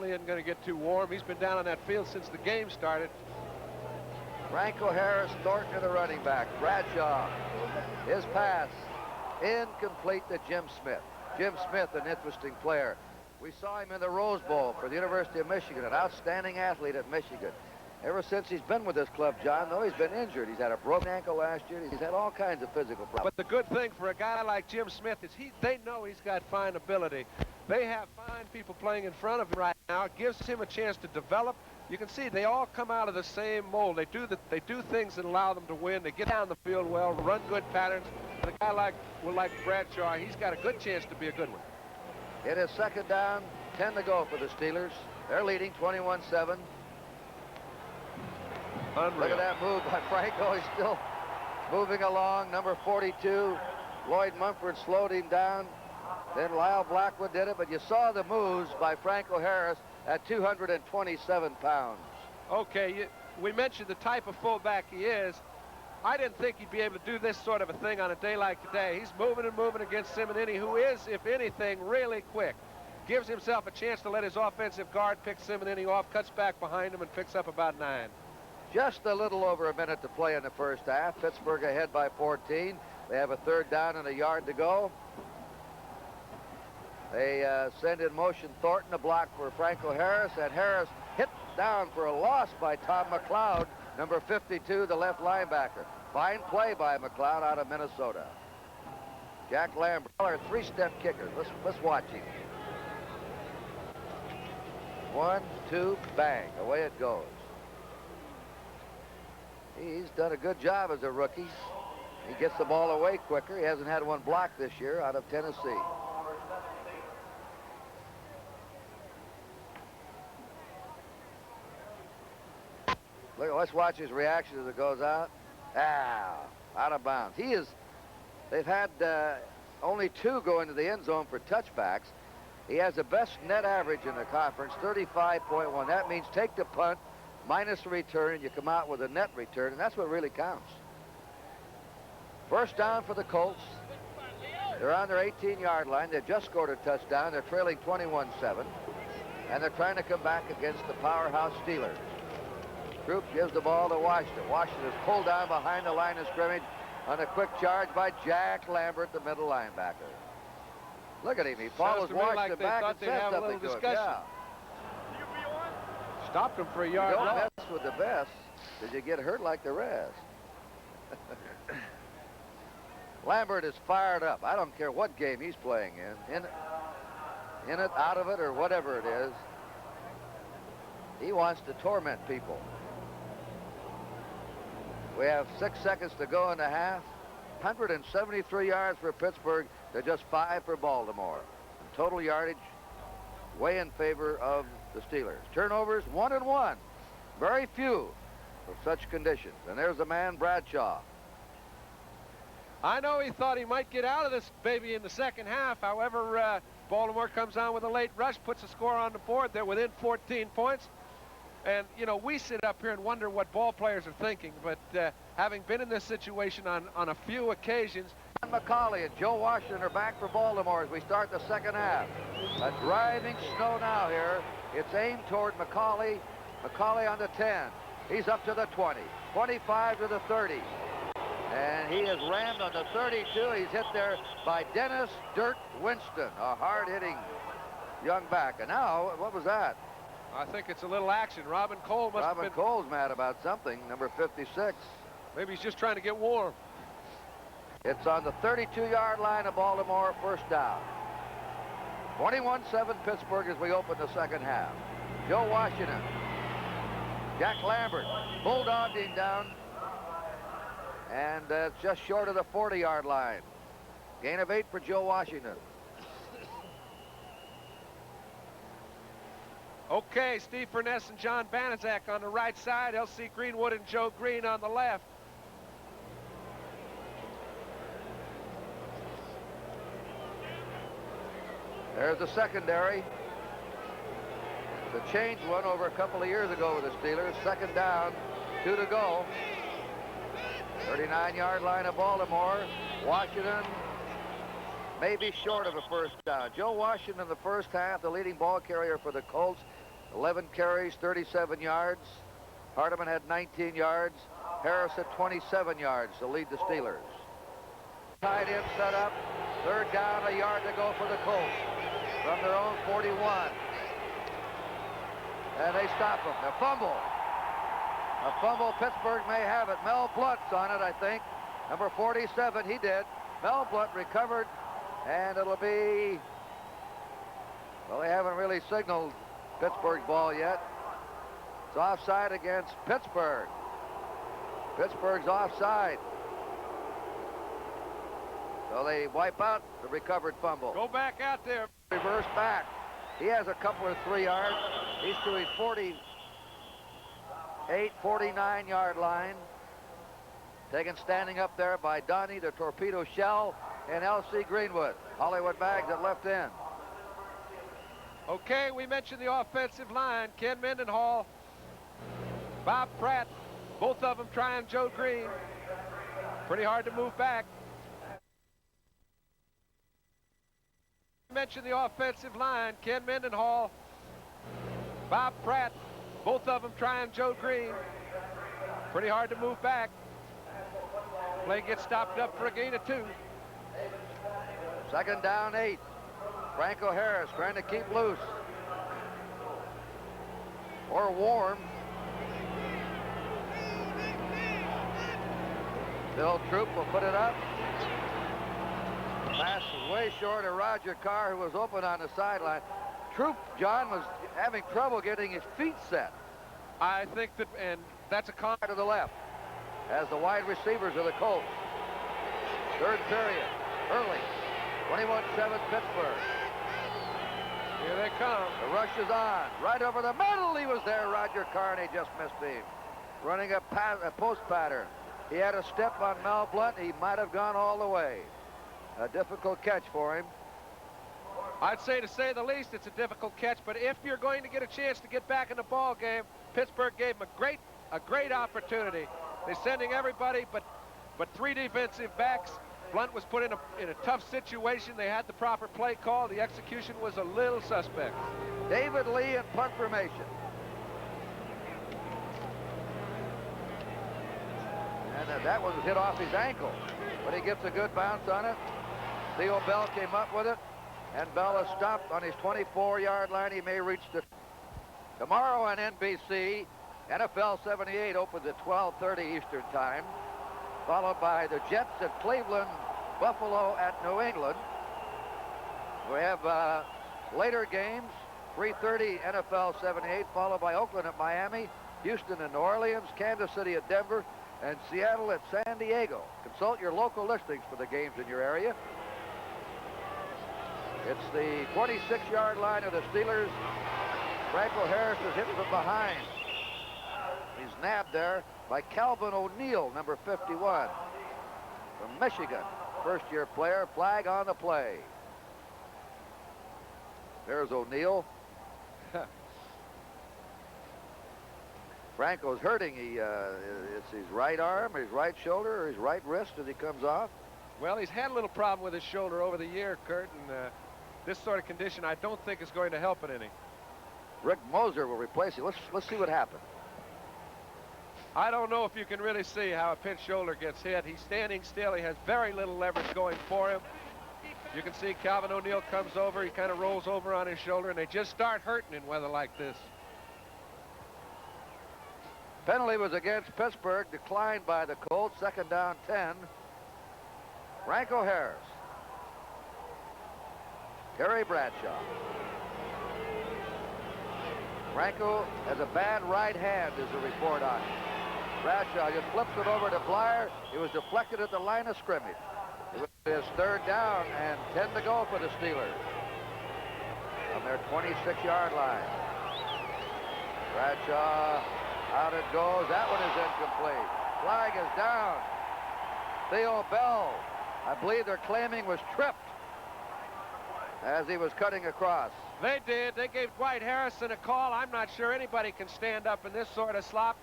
[SPEAKER 2] isn't going to get too warm. He's been down on that field since the game started.
[SPEAKER 1] Franco Harris, Thornton to the running back. Bradshaw, his pass, incomplete to Jim Smith. Jim Smith, an interesting player. We saw him in the Rose Bowl for the University of Michigan, an outstanding athlete at Michigan. Ever since he's been with this club, John, though, he's been injured. He's had a broken ankle last year. He's had all kinds of physical problems.
[SPEAKER 2] But the good thing for a guy like Jim Smith is they know he's got fine ability. They have fine people playing in front of him right now. It gives him a chance to develop. You can see they all come out of the same mold. They do things that allow them to win. They get down the field well, run good patterns. And a guy like Bradshaw, he's got a good chance to be a good one.
[SPEAKER 1] It is second down, 10 to go for the Steelers. They're leading 21-7.
[SPEAKER 2] Unreal.
[SPEAKER 1] Look at that move by Franco. He's still moving along. Number 42, Lloyd Mumford slowed him down. Then Lyle Blackwood did it, but you saw the moves by Franco Harris at 227 pounds.
[SPEAKER 2] Okay, we mentioned the type of fullback he is. I didn't think he'd be able to do this sort of a thing on a day like today. He's moving and moving against Simonini, who is, if anything, really quick. Gives himself a chance to let his offensive guard pick Simonini off, cuts back behind him, and picks up about 9.
[SPEAKER 1] Just a little over a minute to play in the first half. Pittsburgh ahead by 14. They have a 3rd down and a yard to go. They send in motion Thornton, a block for Franco Harris, and Harris hit down for a loss by Tom McLeod, number 52, the left linebacker. Fine play by McLeod out of Minnesota. Jack Lambert, 3-step kickers. Let's watch him. 1, 2, bang, away it goes. He's done a good job as a rookie. He gets the ball away quicker. He hasn't had one blocked this year out of Tennessee. Look, let's watch his reaction as it goes out. Out of bounds. They've had only 2 go into the end zone for touchbacks. He has the best net average in the conference, 35.1. That means take the punt, minus the return, and you come out with a net return, and that's what really counts. First down for the Colts. They're on their 18-yard line. They've just scored a touchdown. They're trailing 21-7, and they're trying to come back against the powerhouse Steelers. Troup gives the ball to Washington. Washington is pulled down behind the line of scrimmage on a quick charge by Jack Lambert, the middle linebacker. Look at him. He follows Washington back and says something to him. Yeah.
[SPEAKER 2] Stopped him for a yard.
[SPEAKER 1] Don't mess with the best, because you get hurt like the rest. Lambert is fired up. I don't care what game he's playing in it, out of it, or whatever it is. He wants to torment people. We have 6 seconds to go in the half. 173 yards for Pittsburgh to just 5 for Baltimore. Total yardage way in favor of the Steelers. Turnovers 1 and 1. Very few of such conditions. And there's the man Bradshaw.
[SPEAKER 2] I know he thought he might get out of this baby in the second half. However, Baltimore comes on with a late rush, puts a score on the board. They're within 14 points. And, you know, we sit up here and wonder what ball players are thinking, but having been in this situation on a few occasions.
[SPEAKER 1] McCauley and Joe Washington are back for Baltimore as we start the second half. A driving snow now here. It's aimed toward McCauley. McCauley on the 10. He's up to the 20. 25 to the 30. And he is rammed on the 32. He's hit there by Dennis Dirt Winston, a hard-hitting young back. And now, what was that?
[SPEAKER 2] I think it's a little action. Robin Cole must have been...
[SPEAKER 1] Robin Cole's mad about something, number 56.
[SPEAKER 2] Maybe he's just trying to get warm.
[SPEAKER 1] It's on the 32-yard line of Baltimore, first down. 21-7 Pittsburgh as we open the second half. Joe Washington. Jack Lambert bulldogged him down. And it's just short of the 40-yard line. Gain of 8 for Joe Washington.
[SPEAKER 2] Okay, Steve Furness and John Banaszak on the right side. L.C. Greenwood and Joe Green on the left.
[SPEAKER 1] There's the secondary. The change one over a couple of years ago with the Steelers. Second down, 2 to go. 39-yard line of Baltimore. Washington may be short of a first down. Joe Washington in the first half, the leading ball carrier for the Colts. 11 carries, 37 yards. Hardeman had 19 yards. Harris at 27 yards to lead the Steelers. Tight end set up. Third down, a yard to go for the Colts from their own 41. And they stop them. A fumble. A fumble. Pittsburgh may have it. Mel Blunt's on it, I think. Number 47, he did. Mel Blunt recovered, and it'll be... Well, they haven't really signaled Pittsburgh's ball yet. It's offside against Pittsburgh. Pittsburgh's offside. So they wipe out the recovered fumble.
[SPEAKER 2] Go back out there.
[SPEAKER 1] Reverse back. He has a couple of 3 yards. He's to his 48, 49-yard line. Taken standing up there by Donnie, the torpedo shell. in L.C. Greenwood. Hollywood bags at left end.
[SPEAKER 2] Okay, we mentioned the offensive line. Ken Mendenhall, Bob Pratt, both of them trying Joe Green. Pretty hard to move back. We mentioned the offensive line. Ken Mendenhall, Bob Pratt, both of them trying Joe Green. Pretty hard to move back. Play gets stopped up for a gain of 2.
[SPEAKER 1] Second down, 8. Franco Harris trying to keep loose. Or warm. Bill Troup will put it up. Pass is way short of Roger Carr, who was open on the sideline. Troup, John, was having trouble getting his feet set.
[SPEAKER 2] I think that, and that's a con
[SPEAKER 1] to the left as the wide receivers of the Colts. Third period, early, 21-7 Pittsburgh.
[SPEAKER 2] Here they come.
[SPEAKER 1] The rush is on, right over the middle. He was there, Roger Carr, and he just missed him. Running a post pattern. He had a step on Mel Blunt. He might have gone all the way. A difficult catch for him.
[SPEAKER 2] I'd say, to say the least, it's a difficult catch, but if you're going to get a chance to get back in the ball game, Pittsburgh gave him a great opportunity. They're sending everybody but 3 defensive backs. Blunt was put in a tough situation. They had the proper play call. The execution was a little suspect.
[SPEAKER 1] David Lee in punt formation. And that one was hit off his ankle, but he gets a good bounce on it. Theo Bell came up with it, and Bell is stopped on his 24-yard line. He may reach the... Tomorrow on NBC, NFL 78 opens at 12:30 Eastern Time, followed by the Jets at Cleveland, Buffalo at New England. We have later games, 3:30 NFL 78, followed by Oakland at Miami, Houston and New Orleans, Kansas City at Denver, and Seattle at San Diego. Consult your local listings for the games in your area. It's the 26-yard line of the Steelers. Franco Harris is hit from behind. He's nabbed there by Calvin O'Neill, number 51, from Michigan. First-year player. Flag on the play. There's O'Neill. Franco's hurting. It's his right arm, his right shoulder, or his right wrist as he comes off.
[SPEAKER 2] Well, he's had a little problem with his shoulder over the year, Kurt, and this sort of condition I don't think is going to help it any.
[SPEAKER 1] Rick Moser will replace him. Let's see what happens.
[SPEAKER 2] I don't know if you can really see how a pinched shoulder gets hit. He's standing still. He has very little leverage going for him. You can see Calvin O'Neill comes over. He kind of rolls over on his shoulder, and they just start hurting in weather like this.
[SPEAKER 1] Penalty was against Pittsburgh, declined by the Colts. Second down, 10. Franco Harris. Terry Bradshaw. Franco has a bad right hand, is the report on him. Bradshaw just flips it over to Blyer. It was deflected at the line of scrimmage. It was his third down and 10 to go for the Steelers on their 26-yard line. Bradshaw, out it goes. That one is incomplete. Flag is down. Theo Bell, I believe they're claiming, was tripped as he was cutting across.
[SPEAKER 2] They did. They gave Dwight Harrison a call. I'm not sure anybody can stand up in this sort of slop.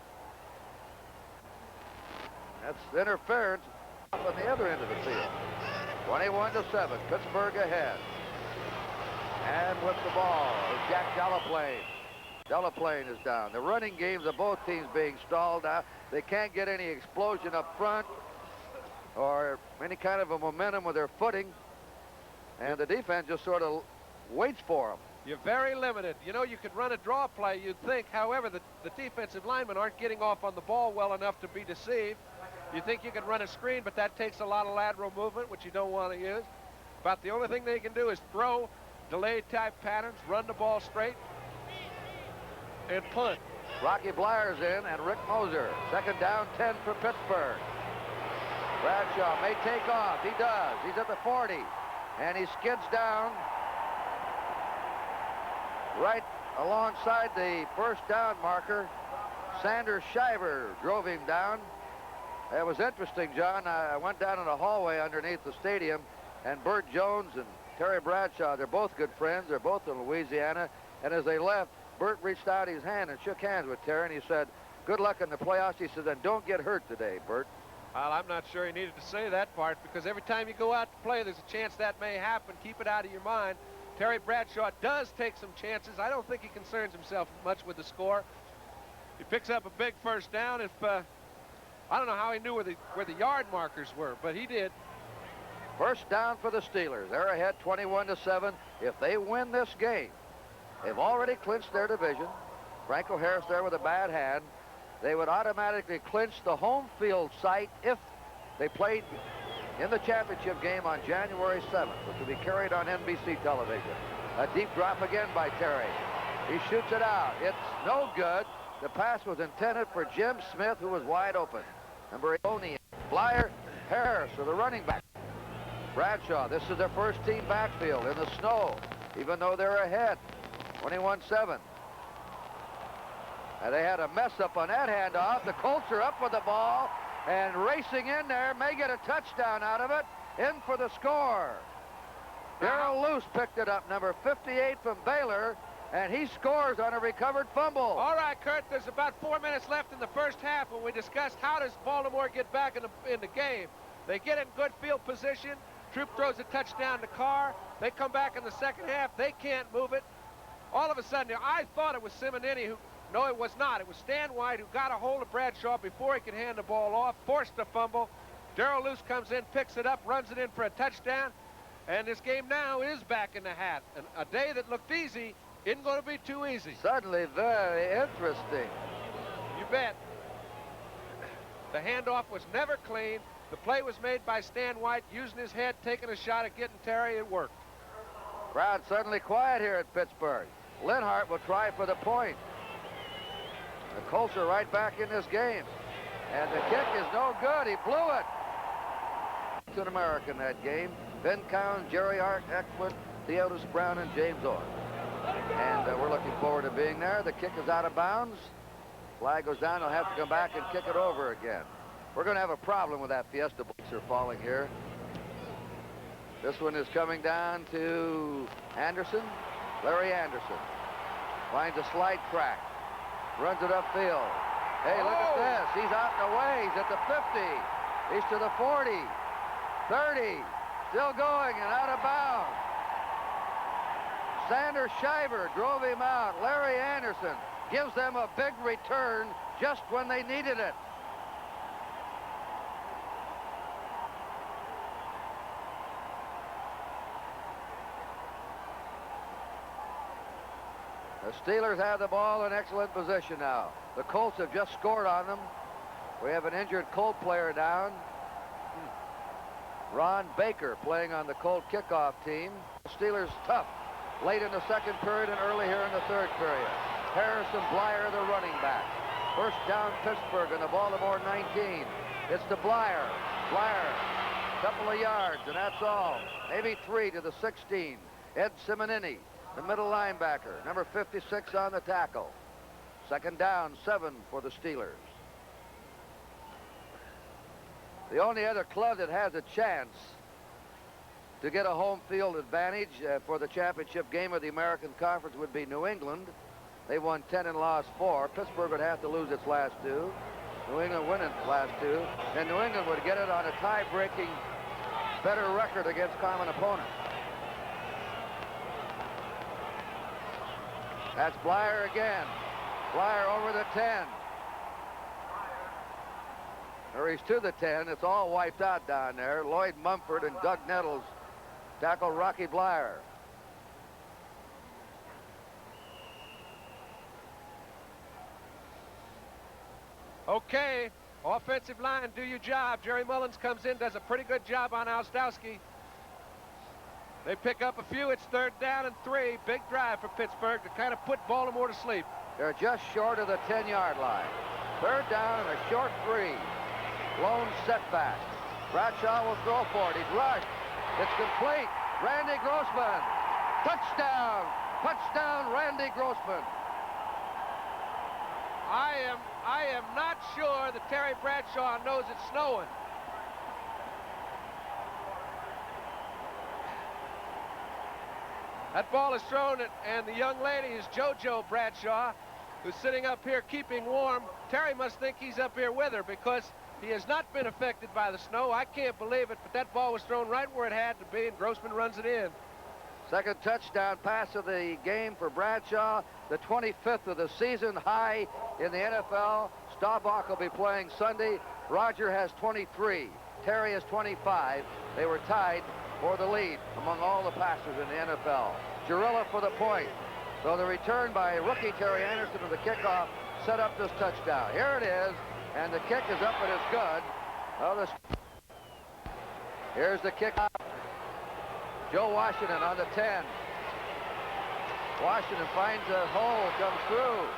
[SPEAKER 1] That's interference on the other end of the field. 21-7, Pittsburgh ahead. And with the ball is Jack Delaplane. Delaplane is down. The running games of both teams being stalled out. They can't get any explosion up front or any kind of a momentum with their footing. And the defense just sort of waits for them.
[SPEAKER 2] You're very limited. You know, you could run a draw play, you'd think. However, the defensive linemen aren't getting off on the ball well enough to be deceived. You think you could run a screen, but that takes a lot of lateral movement, which you don't want to use. But the only thing they can do is throw delayed type patterns, run the ball straight, and punt.
[SPEAKER 1] Rocky Blyer's in, and Rick Moser. Second down, 10 for Pittsburgh. Bradshaw may take off. He does. He's at the 40. And he skids down right alongside the first down marker. Sanders Shiver drove him down. It was interesting, John. I went down in a hallway underneath the stadium, and Burt Jones and Terry Bradshaw, they're both good friends. They're both in Louisiana. And as they left, Burt reached out his hand and shook hands with Terry, and he said, good luck in the playoffs. He said, and don't get hurt today, Burt.
[SPEAKER 2] Well, I'm not sure he needed to say that part, because every time you go out to play, there's a chance that may happen. Keep it out of your mind. Terry Bradshaw does take some chances. I don't think he concerns himself much with the score. He picks up a big first down. I don't know how he knew where the yard markers were, but he did.
[SPEAKER 1] First down for the Steelers. They're ahead 21-7. If they win this game, they've already clinched their division. Franco Harris there with a bad hand. They would automatically clinch the home field site if they played in the championship game on January 7th, which will be carried on NBC television. A deep drop again by Terry. He shoots it out. It's no good. The pass was intended for Jim Smith, who was wide open. Number 8, Blyer, Harris are the running back. Bradshaw, this is their first team backfield in the snow, even though they're ahead, 21-7. And they had a mess up on that handoff. The Colts are up with the ball and racing in there, may get a touchdown out of it. In for the score. Darrell Luce picked it up, number 58 from Baylor, and he scores on a recovered fumble.
[SPEAKER 2] All right, Kurt, there's about 4 minutes left in the first half when we discussed how does Baltimore get back in the game. They get in good field position. Troup throws a touchdown to Carr. They come back in the second half. They can't move it. All of a sudden, I thought it was Simonini who... No, it was not. It was Stan White who got a hold of Bradshaw before he could hand the ball off, forced the fumble. Darrell Luce comes in, picks it up, runs it in for a touchdown, and this game now is back in the hat. And a day that looked easy isn't going to be too easy.
[SPEAKER 1] Suddenly very interesting.
[SPEAKER 2] You bet. The handoff was never clean. The play was made by Stan White, using his head, taking a shot at getting Terry. It worked.
[SPEAKER 1] Crowd suddenly quiet here at Pittsburgh. Linhart will try for the point. The Colts are right back in this game. And the kick is no good. He blew it. It's an American that game. Ben Cowan, Jerry Art, Eckwood, Theodis Brown, and James Orr. And we're looking forward to being there. The kick is out of bounds. Flag goes down. They'll have to come back and kick it over again. We're going to have a problem with that Fiesta. Blocks are falling here. This one is coming down to Anderson. Larry Anderson finds a slight crack. Runs it upfield. Hey, look at this. He's out and away. He's at the 50. He's to the 40. 30. Still going and out of bounds. Sander Shiver drove him out. Larry Anderson gives them a big return just when they needed it. The Steelers have the ball in excellent position now. The Colts have just scored on them. We have an injured Colt player down. Ron Baker playing on the Colt kickoff team. The Steelers tough late in the second period and early here in the third period. Harris and Blyer the running back. First down Pittsburgh in the Baltimore 19. It's to Blyer. Blyer, couple of yards, and that's all. Maybe 3 to the 16. Ed Simonini, the middle linebacker, number 56 on the tackle. Second down, 7 for the Steelers. The only other club that has a chance to get a home field advantage for the championship game of the American Conference would be New England. They won 10 and lost 4. Pittsburgh would have to lose its last 2. New England win its last 2. And New England would get it on a tie-breaking better record against common opponents. That's Blyer again. Blyer over the 10. Or he's to the 10. It's all wiped out down there. Lloyd Mumford and Doug Nettles tackle Rocky Blyer.
[SPEAKER 2] Okay, offensive line, do your job. Jerry Mullins comes in, does a pretty good job on Ostowski. They pick up a few. It's third down and 3. Big drive for Pittsburgh to kind of put Baltimore to sleep.
[SPEAKER 1] They're just short of the 10-yard line. Third down and a short 3. Lone setback. Bradshaw will throw for it. He's rushed. It's complete. Randy Grossman. Touchdown. Touchdown, Randy Grossman.
[SPEAKER 2] I am not sure that Terry Bradshaw knows it's snowing. That ball is thrown, and the young lady is JoJo Bradshaw, who's sitting up here keeping warm. Terry must think he's up here with her because he has not been affected by the snow. I can't believe it, but that ball was thrown right where it had to be, and Grossman runs it in.
[SPEAKER 1] Second touchdown pass of the game for Bradshaw, the 25th of the season, high in the NFL. Staubach will be playing Sunday. Roger has 23. Terry has 25. They were tied for the lead among all the passers in the NFL. Girilla for the point. So the return by rookie Terry Anderson of the kickoff set up this touchdown. Here it is, and the kick is up and it's good. Oh, here's the kickoff. Joe Washington on the 10. Washington finds a hole, comes through.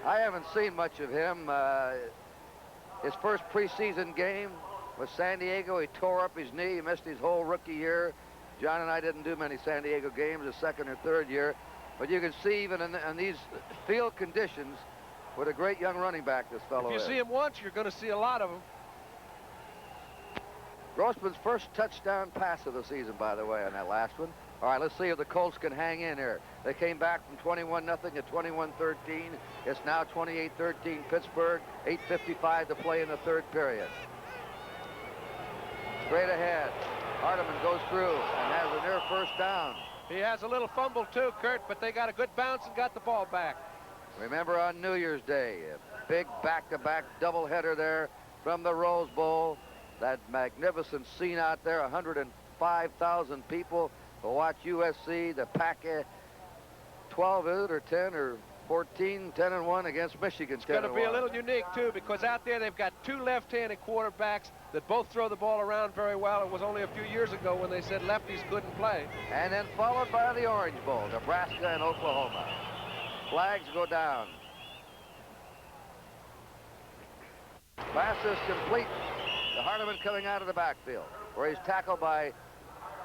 [SPEAKER 1] I haven't seen much of him. His first preseason game with San Diego, he tore up his knee. He missed his whole rookie year. John and I didn't do many San Diego games his second or third year. But you can see even in these field conditions what a great young running back this fellow is.
[SPEAKER 2] If you see him once, you're going to see a lot of them.
[SPEAKER 1] Grossman's first touchdown pass of the season, by the way, on that last one. All right, let's see if the Colts can hang in here. They came back from 21-0 to 21-13. It's now 28-13 Pittsburgh. 8:55 to play in the third period. Straight ahead. Hardeman goes through and has a near first down.
[SPEAKER 2] He has a little fumble too, Kurt, but they got a good bounce and got the ball back.
[SPEAKER 1] Remember on New Year's Day, a big back-to-back doubleheader there from the Rose Bowl. That magnificent scene out there, 105,000 people to watch USC, the Pack 12 is it, or 10 or 14, 10-1 against Michigan.
[SPEAKER 2] It's going to be a little unique too, because out there they've got two left-handed quarterbacks that both throw the ball around very well. It was only a few years ago when they said lefties couldn't play.
[SPEAKER 1] And then followed by the Orange Bowl, Nebraska and Oklahoma. Flags go down. Pass is complete. The Hardeman coming out of the backfield, where he's tackled by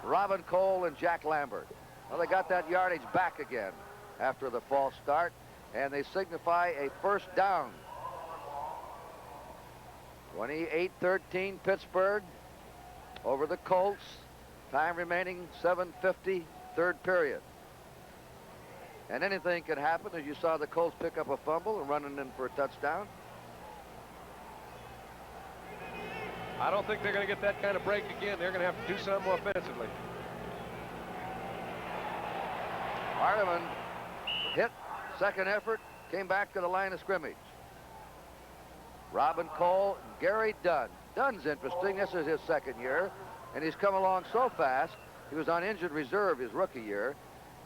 [SPEAKER 1] Robin Cole and Jack Lambert. Well, they got that yardage back again after the false start, and they signify a first down. 28-13 Pittsburgh over the Colts. Time remaining 7:50, third period. And anything can happen, as you saw the Colts pick up a fumble and running in for a touchdown.
[SPEAKER 2] I don't think they're going to get that kind of break again. They're going to have to do something offensively.
[SPEAKER 1] Hardeman hit, second effort, came back to the line of scrimmage. Robin Cole, Gary Dunn. Dunn's interesting. This is his second year, and he's come along so fast. He was on injured reserve his rookie year,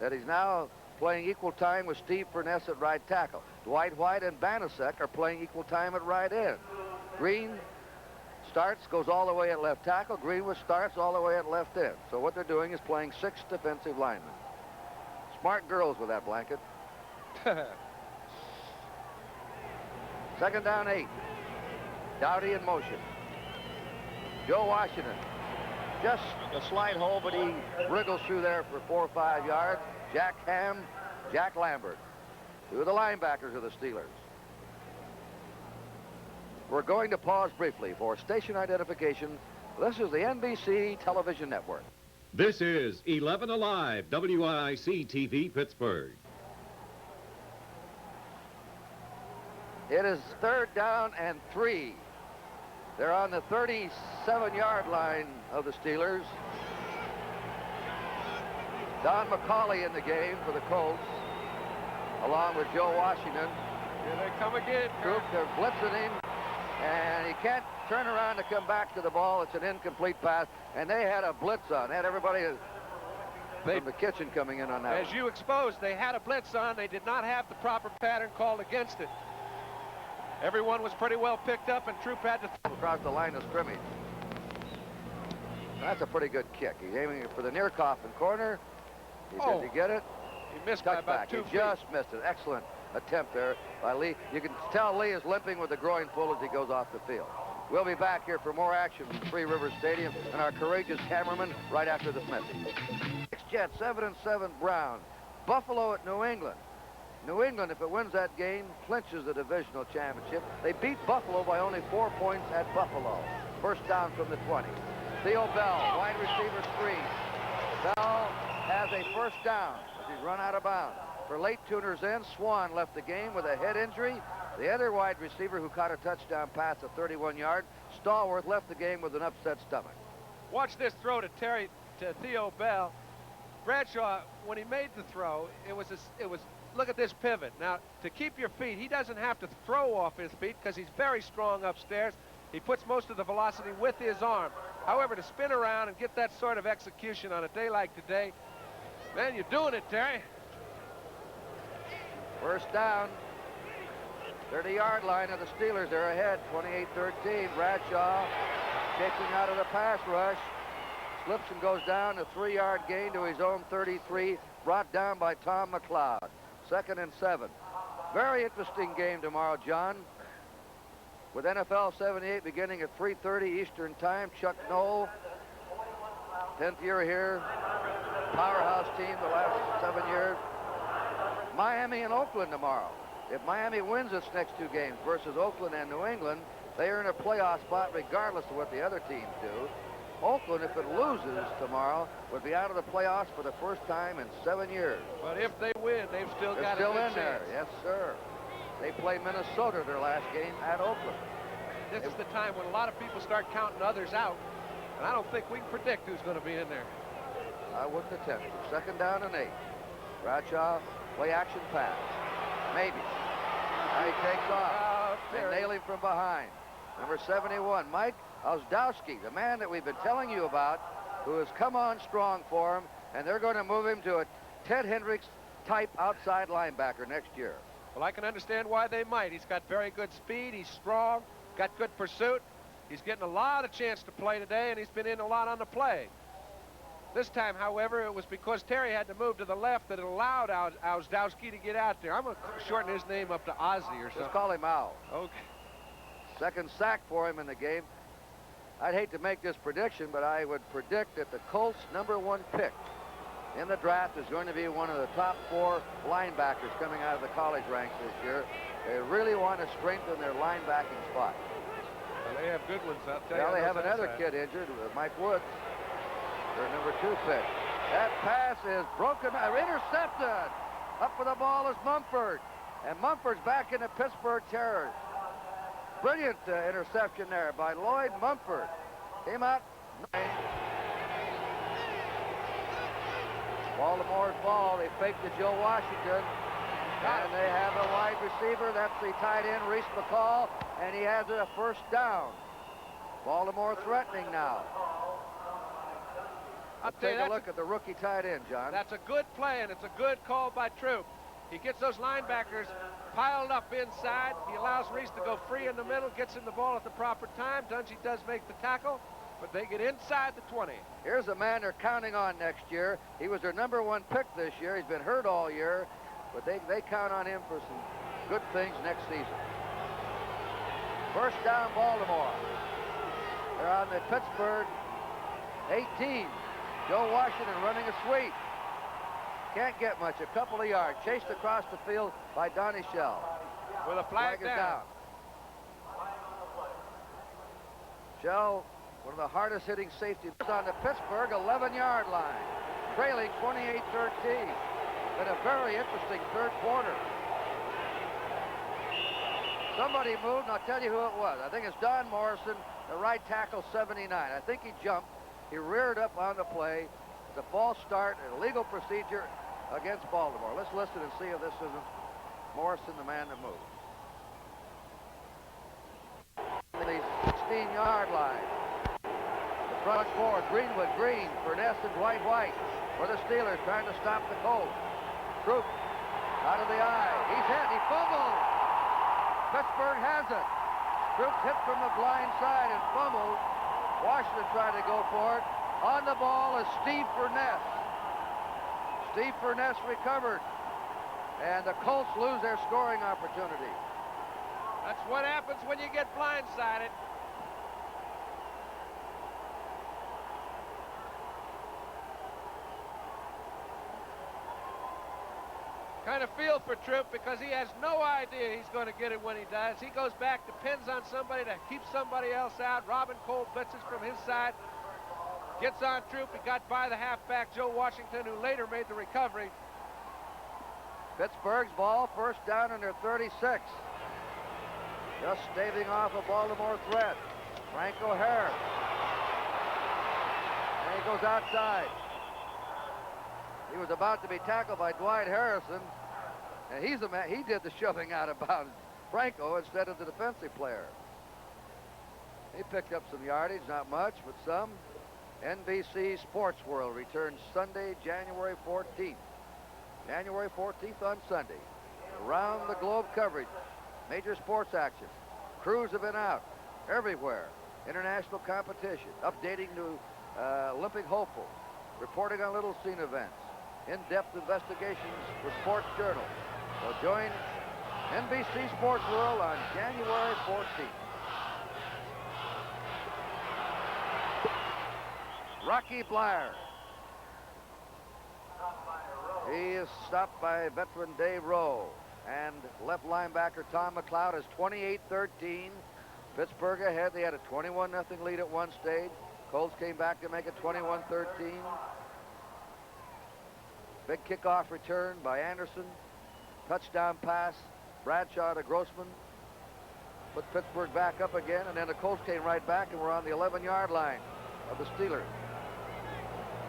[SPEAKER 1] that he's now playing equal time with Steve Furness at right tackle. Dwight White and Banasek are playing equal time at right end. Green starts, goes all the way at left tackle. Greenwood starts all the way at left end. So what they're doing is playing 6 defensive linemen. Smart girls with that blanket. Second down 8. Dowdy in motion. Joe Washington. Just a slight hole, but he wriggles through there for 4 or 5 yards. Jack Ham, Jack Lambert. Two of the linebackers of the Steelers. We're going to pause briefly for station identification. This is the NBC television network.
[SPEAKER 3] This is 11 Alive, WIC TV, Pittsburgh.
[SPEAKER 1] It is third down and 3. They're on the 37-yard line of the Steelers. Don McCauley in the game for the Colts, along with Joe Washington.
[SPEAKER 2] Here they come again.
[SPEAKER 1] Troup, they're blitzing him, and he can't turn around to come back to the ball. It's an incomplete pass, and they had a blitz on. They had everybody from the kitchen coming in on that.
[SPEAKER 2] As you exposed, they had a blitz on. They did not have the proper pattern called against it. Everyone was pretty well picked up, and Troup had to
[SPEAKER 1] across the line of scrimmage. That's a pretty good kick. He's aiming for the near coffin corner. Did he get it?
[SPEAKER 2] He missed by about 2 feet.
[SPEAKER 1] He just missed it. Excellent attempt there by Lee. You can tell Lee is limping with the groin pull as he goes off the field. We'll be back here for more action from Three Rivers Stadium and our courageous cameraman right after this message. Jets 7-7 Brown. Buffalo at New England. New England, if it wins that game, clinches the divisional championship. They beat Buffalo by only 4 points at Buffalo. First down from the 20. Theo Bell, wide receiver screen. Bell has a first down as he's run out of bounds. For late tuners in, Swann left the game with a head injury. The other wide receiver who caught a touchdown pass at 31-yard, Stallworth, left the game with an upset stomach.
[SPEAKER 2] Watch this throw to Theo Bell. Bradshaw, when he made the throw, it was look at this pivot. Now, to keep your feet, he doesn't have to throw off his feet because he's very strong upstairs. He puts most of the velocity with his arm. However, to spin around and get that sort of execution on a day like today, man, you're doing it, Terry.
[SPEAKER 1] First down, 30-yard line of the Steelers. They're ahead, 28-13. Bradshaw kicking out of the pass rush. Slips and goes down, a 3-yard gain to his own 33, brought down by Tom McLeod. 2nd and 7. Very interesting game tomorrow, John. With NFL 78 beginning at 3:30 Eastern Time. Chuck Knoll, 10th year here, powerhouse team the last 7 years. Miami and Oakland tomorrow. If Miami wins its next 2 games versus Oakland and New England, they are in a playoff spot regardless of what the other teams do. Oakland, if it loses tomorrow, would be out of the playoffs for the first time in 7 years.
[SPEAKER 2] But if they win, they've still got a
[SPEAKER 1] still
[SPEAKER 2] good
[SPEAKER 1] in there. Yes, sir. They play Minnesota their last game at Oakland.
[SPEAKER 2] This is the time when a lot of people start counting others out, and I don't think we can predict who's going to be in there.
[SPEAKER 1] I wouldn't attempt it. 2nd down and 8. Bradshaw, play action pass. Maybe. Now he takes off. They nail him from behind. Number 71, Mike Ozdowski, the man that we've been telling you about, who has come on strong for him, and they're going to move him to a Ted Hendricks type outside linebacker next year.
[SPEAKER 2] Well, I can understand why they might. He's got very good speed. He's strong, got good pursuit. He's getting a lot of chance to play today, and he's been in a lot on the play. This time, however, it was because Terry had to move to the left that it allowed Ozdowski to get out there. I'm going to shorten his name up to Ozzy or something.
[SPEAKER 1] Just call him Al.
[SPEAKER 2] Okay.
[SPEAKER 1] 2nd sack for him in the game. I'd hate to make this prediction, but I would predict that the Colts' #1 pick in the draft is going to be one of the top 4 linebackers coming out of the college ranks this year. They really want to strengthen their linebacking spot.
[SPEAKER 2] Well, they have good ones, I'll tell you.
[SPEAKER 1] Well, they have another kid injured, Mike Woods, their #2 pick. That pass is broken, intercepted. Up for the ball is Mumford. And Mumford's back into Pittsburgh territory. Brilliant interception there by Lloyd Mumford. Came out. Baltimore's ball. They faked to Joe Washington. And they have a wide receiver. That's the tight end, Reese McCall. And he has a first down. Baltimore threatening now. Let's take a look at the rookie tight end, John.
[SPEAKER 2] That's a good play, and it's a good call by Troup. He gets those linebackers piled up inside. He allows Reese to go free in the middle, gets him the ball at the proper time. Dungy does make the tackle, but they get inside the 20.
[SPEAKER 1] Here's a man they're counting on next year. He was their #1 pick this year. He's been hurt all year, but they count on him for some good things next season. First down, Baltimore. They're on the Pittsburgh 18. Joe Washington running a sweep. Can't get much, a couple of yards. Chased across the field by Donnie Shell.
[SPEAKER 2] With a flag down.
[SPEAKER 1] Shell, one of the hardest hitting safeties on the Pittsburgh 11-yard line. Trailing 28-13. Been a very interesting 3rd quarter. Somebody moved, and I'll tell you who it was. I think it's Don Morrison, the right tackle, 79. I think he jumped. He reared up on the play. It's a false start, an illegal procedure against Baltimore. Let's listen and see if this isn't Morrison, the man that moved. The 16-yard line. The front 4, Greenwood, Green, Furness, and White for the Steelers, trying to stop the Colts. Troup out of the eye. He's hit. He fumbled. Pittsburgh has it. Troup hit from the blind side and fumbled. Washington tried to go for it. On the ball is Steve Furness. Steve Furness recovered. And the Colts lose their scoring opportunity.
[SPEAKER 2] That's what happens when you get blindsided. Kind of feel for Troup because he has no idea he's going to get it when he does. He goes back, depends on somebody to keep somebody else out. Robin Cole blitzes from his side. Gets on Troup. He got by the halfback, Joe Washington, who later made the recovery.
[SPEAKER 1] Pittsburgh's ball, first down and their 36. Just staving off a Baltimore threat. Franco Harris. And he goes outside. He was about to be tackled by Dwight Harrison, and he's the man. He did the shoving out of bounds. Franco instead of the defensive player. He picked up some yardage, not much, but some. NBC Sports World returns Sunday, January 14th. January 14th on Sunday. Around the globe coverage. Major sports action. Crews have been out everywhere. International competition. Updating to Olympic hopefuls. Reporting on little scene events. In-depth investigations for Sports Journal. So join NBC Sports World on January 14th. Rocky Bleier. He is stopped by veteran Dave Rowe. And left linebacker Tom McLeod is 28-13. Pittsburgh ahead. They had a 21-0 lead at one stage. Colts came back to make it 21-13. Big kickoff return by Anderson. Touchdown pass. Bradshaw to Grossman. Put Pittsburgh back up again, and then the Colts came right back, and we're on the 11-yard line of the Steelers.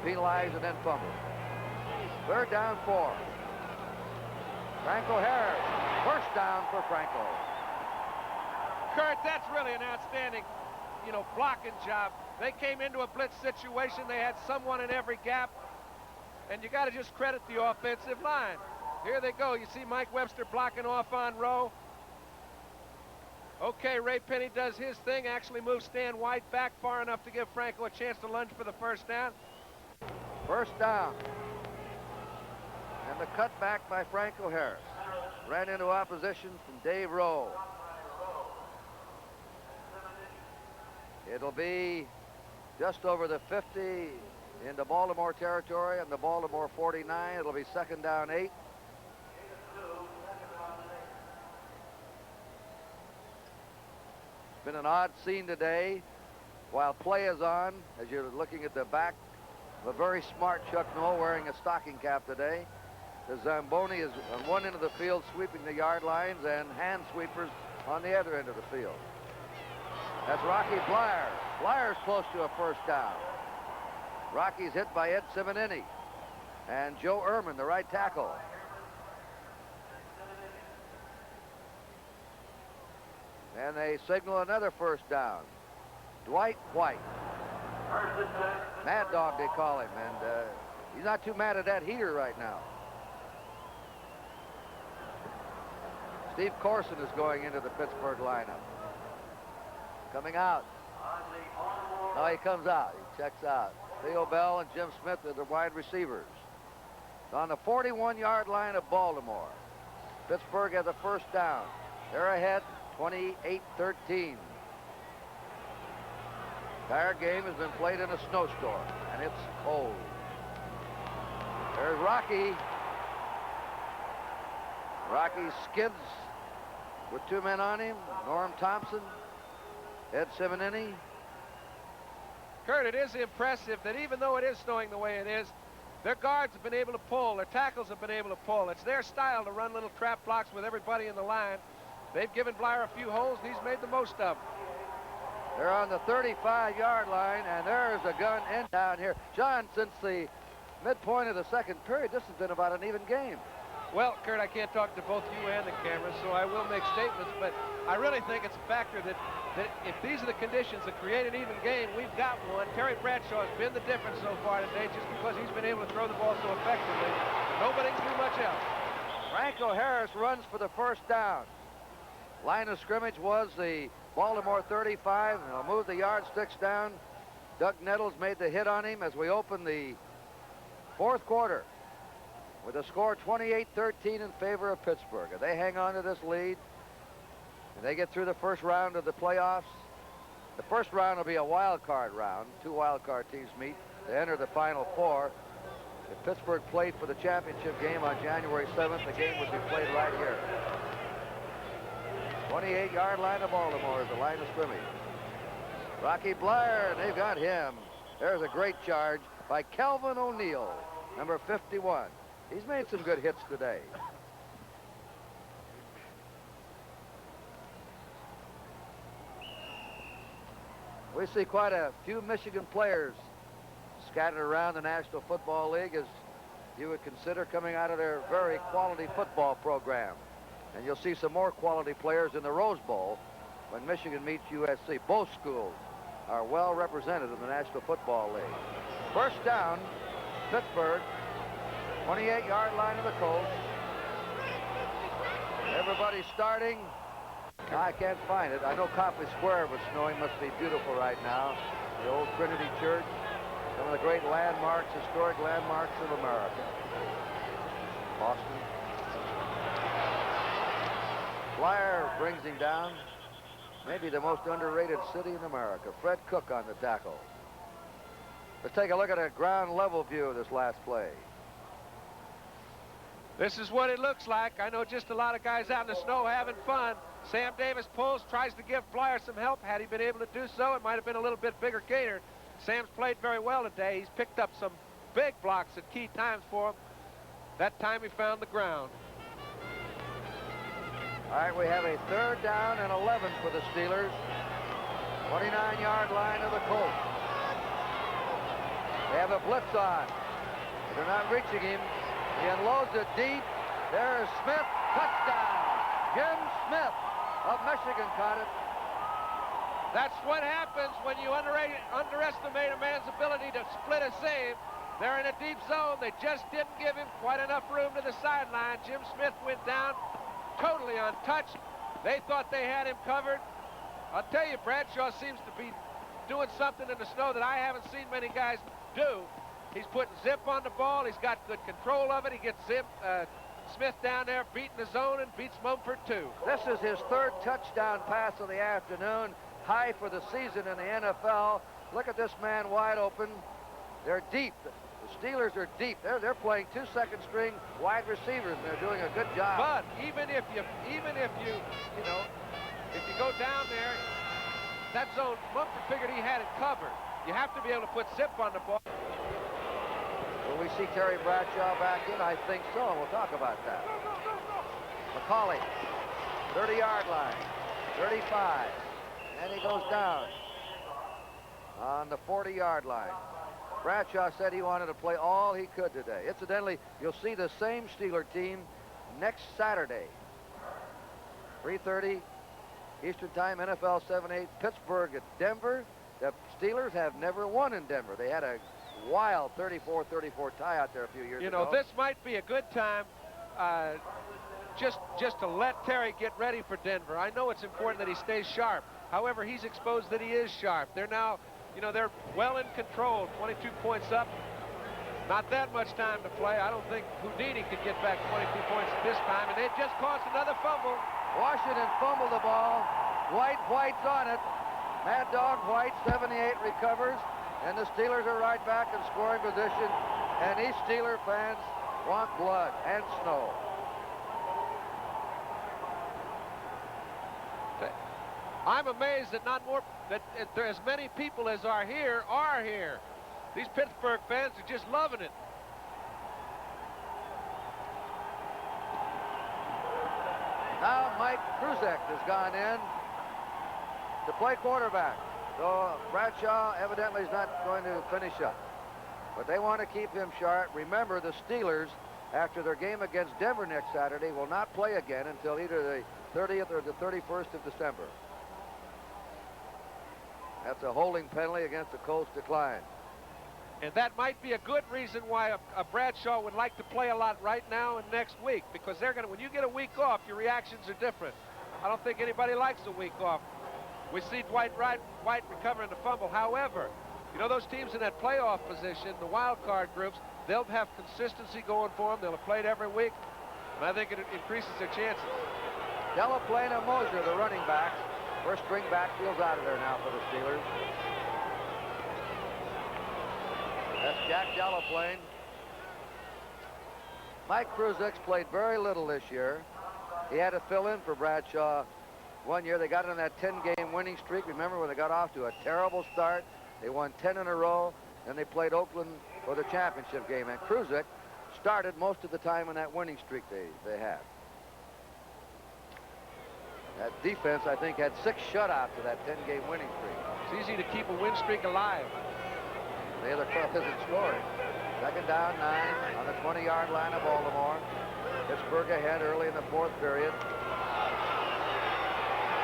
[SPEAKER 1] Penalized and then fumbled. Third down, 4. Franco Harris. First down for Franco.
[SPEAKER 2] Kurt, that's really an outstanding, blocking job. They came into a blitz situation. They had someone in every gap. And you got to just credit the offensive line. Here they go. You see Mike Webster blocking off on Rowe. Okay, Ray Penny does his thing. Actually moves Stan White back far enough to give Franco a chance to lunge for the first down.
[SPEAKER 1] First down. And the cutback by Franco Harris. Ran into opposition from Dave Rowe. It'll be just over the 50 into Baltimore territory and the Baltimore 49. It'll be second down, 8. It's been an odd scene today. While play is on, as you're looking at the back of a very smart Chuck Noll wearing a stocking cap today. The Zamboni is on one end of the field sweeping the yard lines and hand sweepers on the other end of the field. That's Rocky Bleier. Bleier's close to a first down. Rocky's hit by Ed Simonini and Joe Ehrman, the right tackle. And they signal another first down. Dwight White. Mad Dog, they call him, and he's not too mad at that heater right now. Steve Corson is going into the Pittsburgh lineup. Coming out. No, he comes out. He checks out. Theo Bell and Jim Smith are the wide receivers. On the 41-yard line of Baltimore. Pittsburgh has a first down. They're ahead 28-13. Entire game has been played in a snowstorm, and it's cold. There's Rocky. Rocky skids with 2 men on him. Norm Thompson, Ed Simonini.
[SPEAKER 2] Kurt, it is impressive that even though it is snowing the way it is, their guards have been able to pull, their tackles have been able to pull. It's their style to run little trap blocks with everybody in the line. They've given Bleier a few holes, and he's made the most of them.
[SPEAKER 1] They're on the 35-yard line, and there's a gun in down here. John, since the midpoint of the second period, this has been about an even game.
[SPEAKER 2] Well, Kurt, I can't talk to both you and the cameras, so I will make statements, but I really think it's a factor that if these are the conditions that create an even game, we've got one. Terry Bradshaw has been the difference so far today just because he's been able to throw the ball so effectively. Nobody can do much else.
[SPEAKER 1] Franco Harris runs for the first down. Line of scrimmage was the Baltimore 35, and he'll move the yardsticks down. Doug Nettles made the hit on him as we open the fourth quarter with a score 28-13 in favor of Pittsburgh. If they hang on to this lead and they get through the first round of the playoffs, the first round will be a wild card round. 2 wild card teams meet to enter the Final Four. If Pittsburgh played for the championship game on January 7th, the game would be played right here. 28-yard line of Baltimore is the line of scrimmage. Rocky Bleier, they've got him. There's a great charge by Kelvin O'Neill, number 51. He's made some good hits today. We see quite a few Michigan players scattered around the National Football League, as you would consider coming out of their very quality football program. And you'll see some more quality players in the Rose Bowl when Michigan meets USC. Both schools are well represented in the National Football League. First down, Pittsburgh, 28-yard line of the Colts. Everybody's starting. I can't find it. I know Copley Square was snowing. Must be beautiful right now. The old Trinity Church. Some of the great landmarks, historic landmarks of America. Boston. Flyer brings him down. Maybe the most underrated city in America. Fred Cook on the tackle. Let's take a look at a ground level view of this last play.
[SPEAKER 2] This is what it looks like. I know just a lot of guys out in the snow having fun. Sam Davis pulls, tries to give Flyer some help. Had he been able to do so, it might have been a little bit bigger gainer. Sam's played very well today. He's picked up some big blocks at key times for him. That time he found the ground.
[SPEAKER 1] All right, we have a third down and 11 for the Steelers. 29-yard line of the Colts. They have a blitz on. They're not reaching him. He unloads it deep. There is Smith. Touchdown. Jim Smith of Michigan caught it.
[SPEAKER 2] That's what happens when you underestimate a man's ability to split a save. They're in a deep zone. They just didn't give him quite enough room to the sideline. Jim Smith went down totally untouched. They thought they had him covered. I'll tell you, Bradshaw seems to be doing something in the snow that I haven't seen many guys do. He's putting zip on the ball. He's got good control of it. He gets Smith down there beating the zone and beats Mumford too.
[SPEAKER 1] This is his third touchdown pass of the afternoon. High for the season in the NFL. Look at this man wide open. They're deep. The Steelers are deep. They're playing 2 second-string wide receivers, and they're doing a good job.
[SPEAKER 2] But even if you go down there, that zone, Mumford figured he had it covered. You have to be able to put zip on the ball.
[SPEAKER 1] Will we see Terry Bradshaw back in? I think so, and we'll talk about that. McCauley, 30-yard line, 35, and he goes down on the 40-yard line. Bradshaw said he wanted to play all he could today. Incidentally, you'll see the same Steeler team next Saturday. 3:30 Eastern Time, NFL 7-8, Pittsburgh at Denver. The Steelers have never won in Denver. They had a wild 34-34 tie out there a few years ago.
[SPEAKER 2] You know, this might be a good time just to let Terry get ready for Denver. I know it's important that he stays sharp. However, he's exposed that he is sharp. They're now, they're well in control, 22 points up. Not that much time to play. I don't think Houdini could get back 22 points at this time, and they just caused another fumble.
[SPEAKER 1] Washington fumbled the ball. White's on it. Mad Dog White, 78, recovers. And the Steelers are right back in scoring position. And these Steeler fans want blood and snow.
[SPEAKER 2] I'm amazed that that there as many people as are here. These Pittsburgh fans are just loving it.
[SPEAKER 1] Now Mike Kruzek has gone in to play quarterback. So Bradshaw evidently is not going to finish up. But they want to keep him sharp. Remember, the Steelers, after their game against Denver next Saturday, will not play again until either the 30th or the 31st of December. That's a holding penalty against the Colts decline.
[SPEAKER 2] And that might be a good reason why a Bradshaw would like to play a lot right now and next week, because when you get a week off, your reactions are different. I don't think anybody likes a week off. We see White recovering the fumble. However, those teams in that playoff position, the wild card groups, they'll have consistency going for them. They'll have played every week, and I think it increases their chances.
[SPEAKER 1] Delaplane and Moser, the running backs. First string backfield's out of there now for the Steelers. That's Jack Delaplane. Mike Kruzek's played very little this year. He had to fill in for Bradshaw one year. They got on that 10-game winning streak. Remember when they got off to a terrible start? They won 10 in a row. Then they played Oakland for the championship game, and Kruzek started most of the time in that winning streak they had. That defense, I think, had 6 shutouts of that 10-game winning streak.
[SPEAKER 2] It's easy to keep a win streak alive.
[SPEAKER 1] The other club isn't scoring. Second down, 9 on the 20-yard line of Baltimore. Pittsburgh ahead early in the 4th period.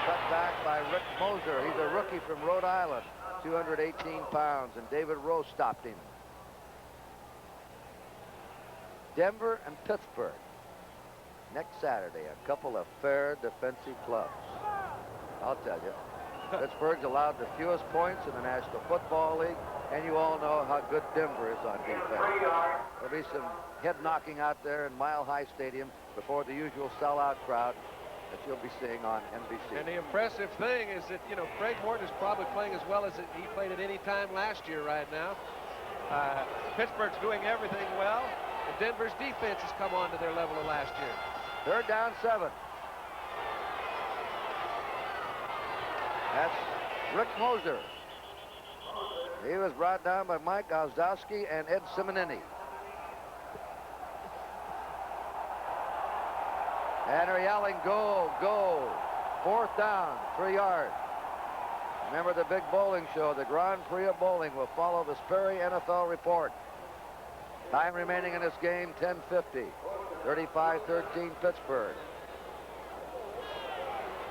[SPEAKER 1] Cut back by Rick Moser. He's a rookie from Rhode Island, 218 pounds, and David Rowe stopped him. Denver and Pittsburgh next Saturday, a couple of fair defensive clubs. I'll tell you, Pittsburgh's allowed the fewest points in the National Football League, and you all know how good Denver is on defense. There'll be some head knocking out there in Mile High Stadium before the usual sellout crowd that you'll be seeing on NBC.
[SPEAKER 2] And the impressive thing is that, you know, Craig Morton is probably playing as well as he played at any time last year right now. Pittsburgh's doing everything well, and Denver's defense has come on to their level of last year.
[SPEAKER 1] Third down, 7. That's Rick Moser. He was brought down by Mike Gozdowski and Ed Simonini. And they're yelling, go, go. 4th down, 3 yards. Remember the big bowling show, the Grand Prix of Bowling, will follow the Sperry NFL report. Time remaining in this game, 10:50. 35-13 Pittsburgh.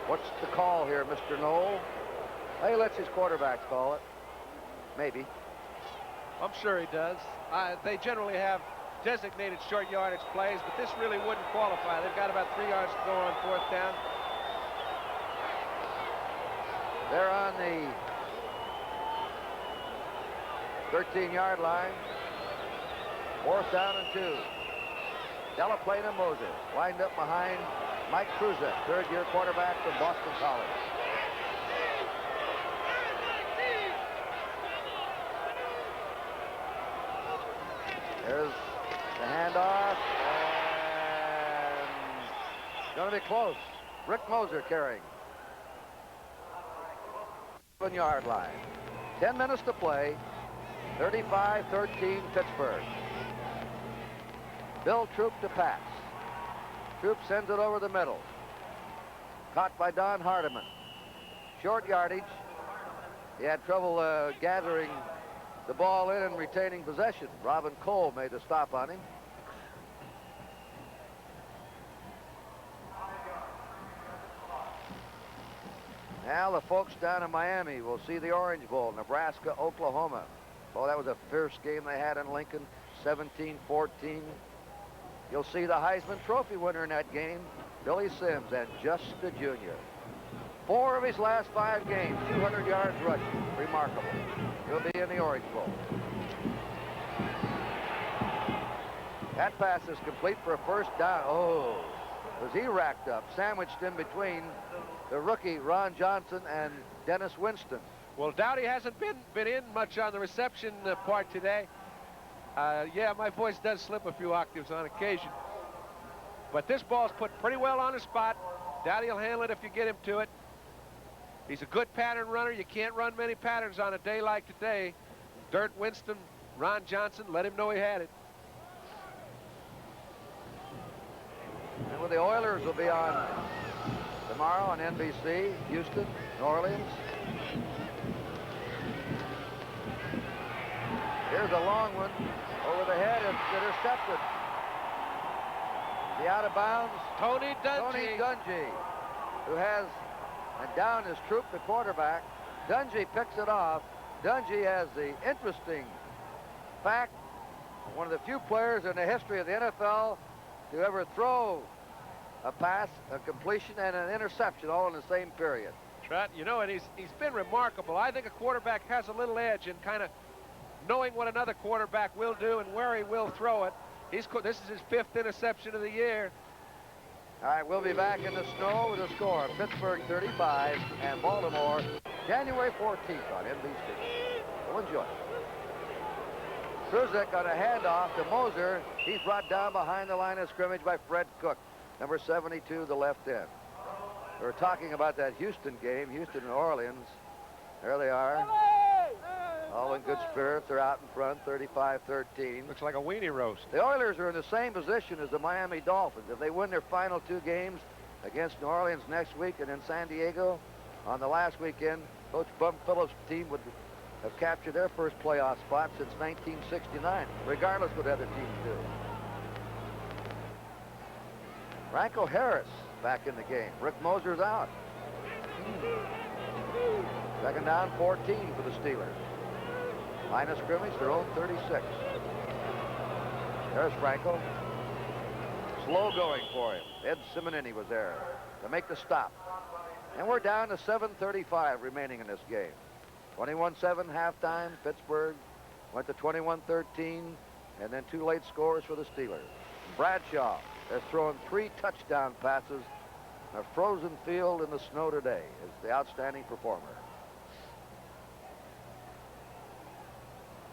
[SPEAKER 1] What's the call here, Mr. Knoll? He lets his quarterbacks call it. Maybe.
[SPEAKER 2] I'm sure he does. They generally have designated short yardage plays, but this really wouldn't qualify. They've got about 3 yards to go on 4th down.
[SPEAKER 1] They're on the 13-yard line. 4th down and 2. Delaplane and Moser lined up behind Mike Kruzek, 3rd-year quarterback from Boston College. There's the handoff, and going to be close. Rick Moser carrying. 7-yard line. 10 minutes to play. 35-13 Pittsburgh. Bill Troup to pass. Troup sends it over the middle. Caught by Don Hardeman. Short yardage. He had trouble gathering the ball in and retaining possession. Robin Cole made the stop on him. Now the folks down in Miami will see the Orange Bowl, Nebraska, Oklahoma. Oh, that was a fierce game they had in Lincoln, 17-14. You'll see the Heisman Trophy winner in that game, Billy Sims, and just a junior. 4 of his last 5 games, 200 yards rushing. Remarkable. He'll be in the Orange Bowl. That pass is complete for a 1st down. Oh, was he racked up, sandwiched in between the rookie Ron Johnson and Dennis Winston.
[SPEAKER 2] Well, Dowdy hasn't been in much on the reception part today. Yeah, my voice does slip a few octaves on occasion. But this ball's put pretty well on the spot. Dowdy will handle it if you get him to it. He's a good pattern runner. You can't run many patterns on a day like today. Dirt Winston, Ron Johnson, let him know he had it.
[SPEAKER 1] And with the Oilers will be on tomorrow on NBC, Houston, New Orleans. Here's a long one over the head. It's intercepted. The out of bounds.
[SPEAKER 2] Tony
[SPEAKER 1] Dungy, who has, and down is Troup, the quarterback. Dungy picks it off. Dungy has the interesting fact, one of the few players in the history of the NFL to ever throw a pass, a completion, and an interception all in the same period.
[SPEAKER 2] Trot, you know, and he's been remarkable. I think a quarterback has a little edge in kind of knowing what another quarterback will do and where he will throw it. This is his 5th interception of the year.
[SPEAKER 1] All right, we'll be back in the snow with a score. Pittsburgh 35 and Baltimore January 14th on NBC. We'll enjoy it. Kruzek on a handoff to Moser. He's brought down behind the line of scrimmage by Fred Cook, number 72, the left end. We were talking about that Houston game, Houston and Orleans. There they are. all in good spirits. They're out in front, 35-13.
[SPEAKER 2] Looks like a weenie roast.
[SPEAKER 1] The Oilers are in the same position as the Miami Dolphins. If they win their final 2 games against New Orleans next week and in San Diego on the last weekend, Coach Bum Phillips' team would have captured their first playoff spot since 1969, regardless what other teams do. Franco Harris back in the game. Rick Moser's out. Second down, 14 for the Steelers. Line of scrimmage, their own 36. There's Franco. Slow going for him. Ed Simonini was there to make the stop. And we're down to 7:35 remaining in this game. 21-7 halftime. Pittsburgh went to 21-13, and then 2 late scores for the Steelers. Bradshaw has thrown 3 touchdown passes in a frozen field in the snow today. Is the outstanding performer.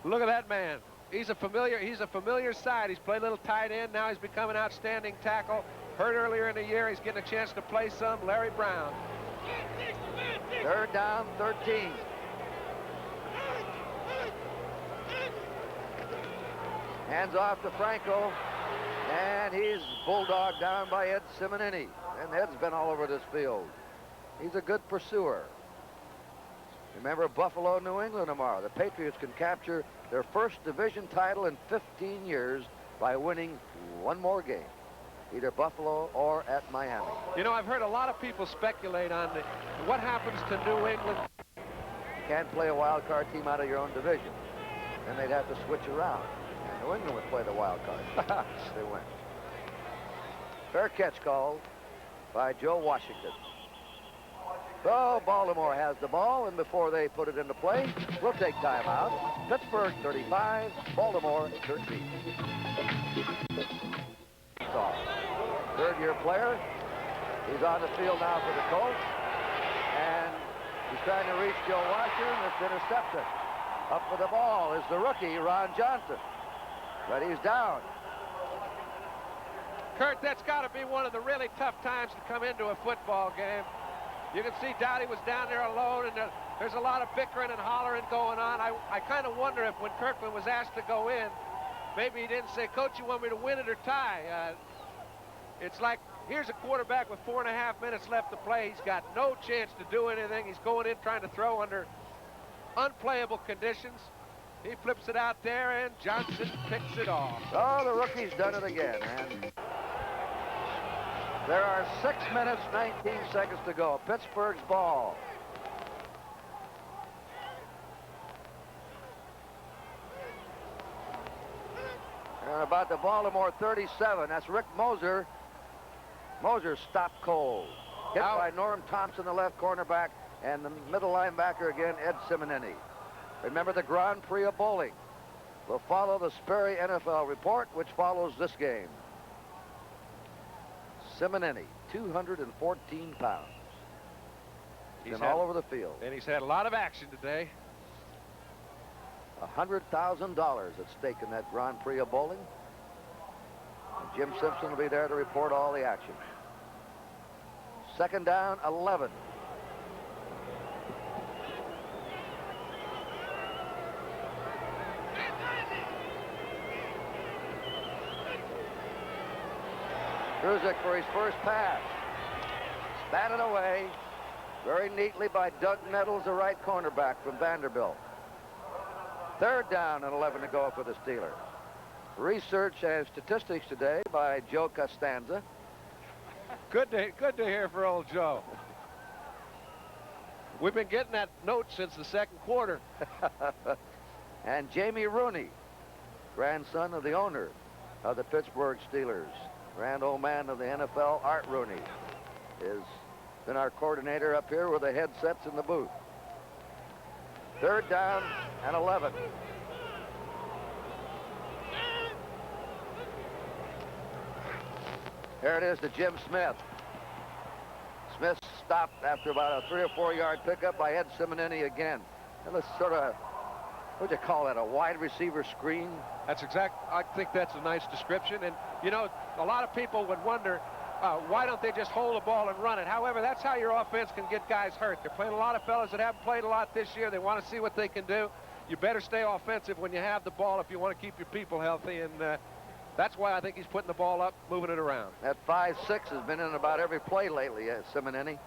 [SPEAKER 2] Look at that man. He's a familiar sight. He's played a little tight end. Now he's become an outstanding tackle. Hurt earlier in the year. He's getting a chance to play some. Larry Brown.
[SPEAKER 1] Third down, 13. Hands off to Franco, and he's bulldogged down by Ed Simonini. And Ed's been all over this field. He's a good pursuer. Remember Buffalo, New England tomorrow. The Patriots can capture their first division title in 15 years by winning 1 more game, either Buffalo or at Miami.
[SPEAKER 2] You know, I've heard a lot of people speculate on what happens to New England.
[SPEAKER 1] You can't play a wild card team out of your own division. Then they'd have to switch around. And New England would play the wild card. They win. Fair catch called by Joe Washington. So Baltimore has the ball, and before they put it into play, we'll take timeout. Pittsburgh 35, Baltimore 13. So, third-year player. He's on the field now for the Colts, and he's trying to reach Joe Washington. It's intercepted. Up for the ball is the rookie, Ron Johnson, but he's down.
[SPEAKER 2] Kurt, that's got to be one of the really tough times to come into a football game. You can see Dowdy was down there alone, and there's a lot of bickering and hollering going on. I kind of wonder if when Kirkland was asked to go in, maybe he didn't say, Coach, you want me to win it or tie? It's like, here's a quarterback with 4.5 minutes left to play. He's got no chance to do anything. He's going in trying to throw under unplayable conditions. He flips it out there, and Johnson picks it off.
[SPEAKER 1] Oh, the rookie's done it again, man. There are 6 minutes, 19 seconds to go. Pittsburgh's ball. And about the Baltimore 37. That's Rick Moser. Moser stopped cold. Hit by Norm Thompson, the left cornerback, and the middle linebacker again, Ed Simonini. Remember the Grand Prix of bowling. We'll follow the Sperry NFL report, which follows this game. Simonini, 214 pounds. He's been all over the field.
[SPEAKER 2] And he's had a lot of action today.
[SPEAKER 1] $100,000 at stake in that Grand Prix of bowling. And Jim Simpson will be there to report all the action. Second down, 11. Kruzik for his first pass. Batted away very neatly by Doug Nettles, the right cornerback from Vanderbilt. Third down and 11 to go for the Steelers. Research and statistics today by Joe Costanza.
[SPEAKER 2] Good to hear for old Joe. We've been getting that note since the second quarter.
[SPEAKER 1] And Jamie Rooney, grandson of the owner of the Pittsburgh Steelers. Grand old man of the NFL, Art Rooney, has been our coordinator up here with the headsets in the booth. Third down and 11. Here it is to Jim Smith. Smith stopped after about a 3 or 4 yard pickup by Ed Simonini again. And let's sort of, what'd you call that, a wide receiver screen?
[SPEAKER 2] That's exact. I think that's a nice description. And, you know, a lot of people would wonder, why don't they just hold the ball and run it? However, that's how your offense can get guys hurt. They're playing a lot of fellas that haven't played a lot this year. They want to see what they can do. you better stay offensive when you have the ball if you want to keep your people healthy, and that's why I think he's putting the ball up, moving it around.
[SPEAKER 1] That 5-6 has been in about every play lately, Simonini.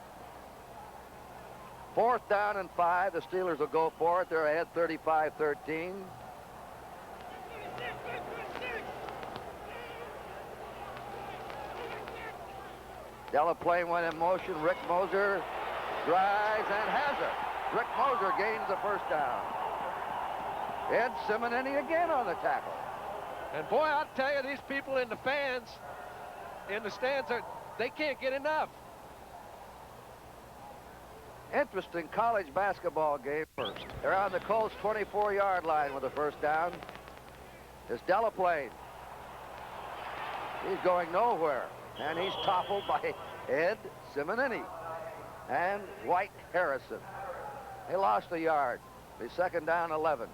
[SPEAKER 1] 4th down and 5. The Steelers will go for it. They're ahead 35-13. Delaplane went in motion. Rick Moser drives and has it. Rick Moser gains the first down. Ed Simonini again on the tackle.
[SPEAKER 2] And boy, I'll tell you, these people in the fans, in the stands, they can't get enough.
[SPEAKER 1] Interesting college basketball game first. They're on the Colts 24-yard line with the first down. It's Delaplane. He's going nowhere. And he's toppled by Ed Simonini and White Harrison. They lost a yard. Be 2nd down 11.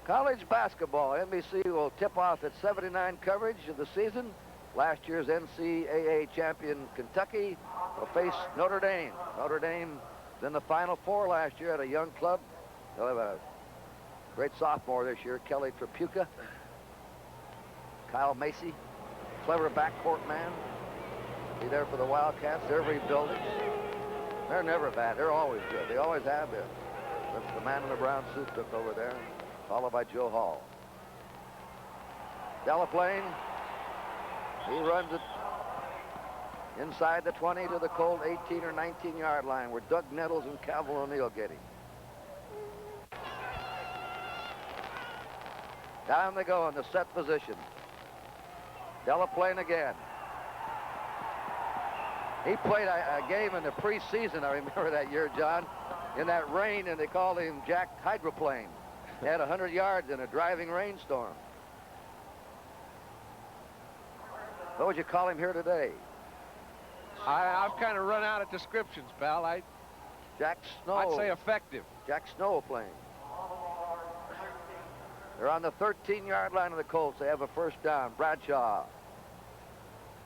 [SPEAKER 1] College basketball. NBC will tip off its 79 coverage of the season. Last year's NCAA champion Kentucky will face Notre Dame. Notre Dame was in the Final Four last year at a young club. They'll have a great sophomore this year, Kelly Trapuka. Kyle Macy, clever backcourt man. Be there for the Wildcats. They're rebuilding. They're never bad. They're always good. They always have been. Since the man in the brown suit took over there, followed by Joe Hall. Delaplane. He runs it inside the 20 to the Colt 18 or 19-yard line where Doug Nettles and Calvin O'Neill get him. Down they go in the set position. Delaplane again. He played a game in the preseason, I remember that year, John, in that rain, and they called him Jack Hydroplane. He had 100 yards in a driving rainstorm. What would you call him here today?
[SPEAKER 2] I've kind of run out of descriptions, pal.
[SPEAKER 1] Jack Snow.
[SPEAKER 2] I'd say effective.
[SPEAKER 1] Jack Snow playing. They're on the 13-yard line of the Colts. They have a first down. Bradshaw.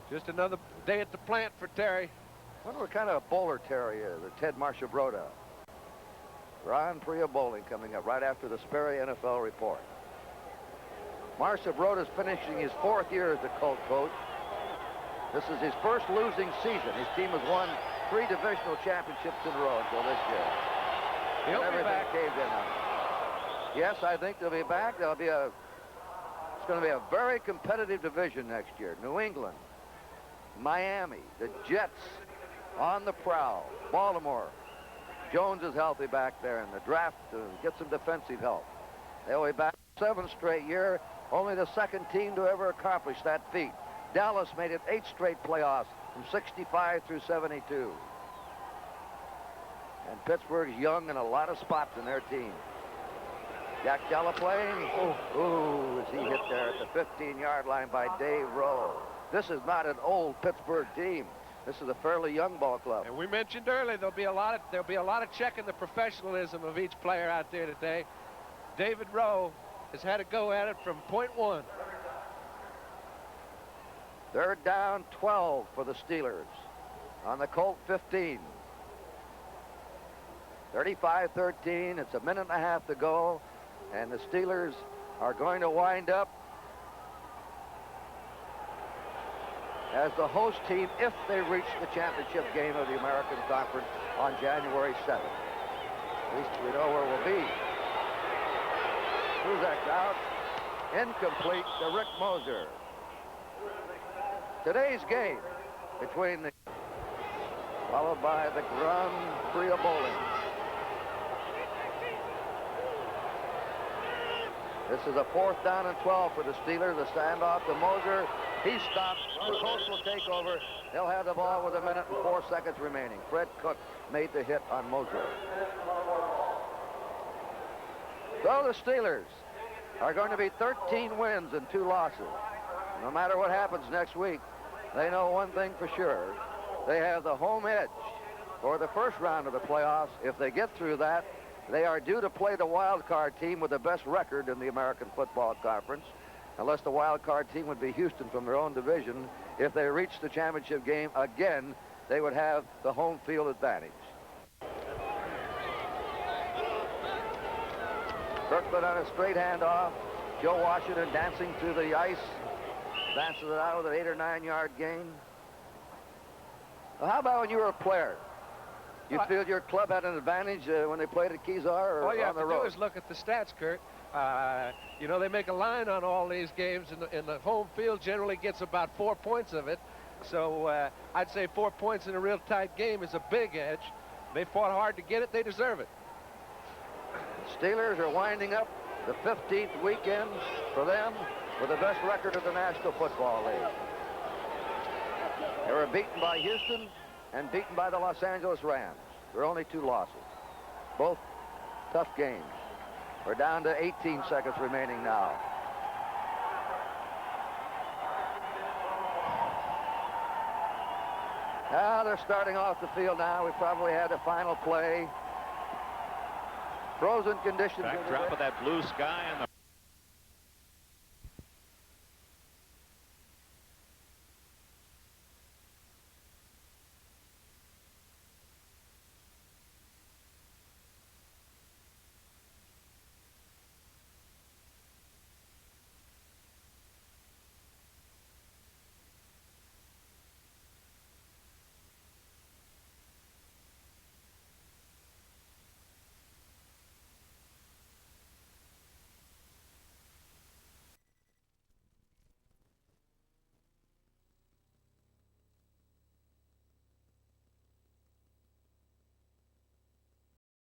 [SPEAKER 2] Just another day at the plant for Terry.
[SPEAKER 1] I wonder what kind of a bowler Terry is, or Ted Marcia-Broda. Ron Priya bowling coming up right after the Sperry NFL report. Marcia-Broda's finishing his 4th year as the Colt coach. This is his first losing season. His team has won 3 divisional championships in a row until this year.
[SPEAKER 2] He'll
[SPEAKER 1] and
[SPEAKER 2] be back.
[SPEAKER 1] Caved in on him. Yes, I think they'll be back. It's going to be a very competitive division next year. New England, Miami, the Jets on the prowl, Baltimore. Jones is healthy back there in the draft to get some defensive help. They'll be back 7th straight year, only the 2nd team to ever accomplish that feat. Dallas made it 8 straight playoffs from 65 through 72. And Pittsburgh's young in a lot of spots in their team. Jack Delaplane, is he hit there at the 15-yard line by Dave Rowe. This is not an old Pittsburgh team. This is a fairly young ball club.
[SPEAKER 2] And we mentioned earlier there'll be a lot of checking the professionalism of each player out there today. David Rowe has had a go at it from point 1.
[SPEAKER 1] 3rd down, 12 for the Steelers on the Colt 15. 35-13. It's a minute and a half to go, and the Steelers are going to wind up as the host team if they reach the championship game of the American Conference on January 7th. At least we know where we'll be. Kuzak's out. Incomplete to Rick Moser. Today's game between the followed by the Grand Prix of bowling. This is a 4th down and 12 for the Steelers. The standoff to Moser. He stops. The Colts will take over. They'll have the ball with 1 minute and 4 seconds remaining. Fred Cook made the hit on Moser. So the Steelers are going to be 13 wins and 2 losses. No matter what happens next week, they know one thing for sure. They have the home edge for the first round of the playoffs. If they get through that, they are due to play the wild card team with the best record in the American Football Conference, unless the wild card team would be Houston from their own division. If they reach the championship game again, they would have the home field advantage. Kirkland on a straight handoff. Joe Washington dancing through the ice. Dances it out with an 8 or 9 yard gain. Well, how about when you were a player? You feel your club had an advantage when they played at Kezar or
[SPEAKER 2] all you
[SPEAKER 1] on
[SPEAKER 2] have
[SPEAKER 1] the
[SPEAKER 2] to
[SPEAKER 1] road?
[SPEAKER 2] do is look at the stats, Kurt. You know, they make a line on all these games, and the home field generally gets about 4 points of it. So I'd say 4 points in a real tight game is a big edge. They fought hard to get it. They deserve it.
[SPEAKER 1] Steelers are winding up the 15th weekend for them with the best record of the National Football League. They were beaten by Houston and beaten by the Los Angeles Rams. There are only 2 losses. Both tough games. We're down to 18 seconds remaining now. Now they're starting off the field now. We probably had a final play. Frozen conditions.
[SPEAKER 4] Backdrop of that blue sky and the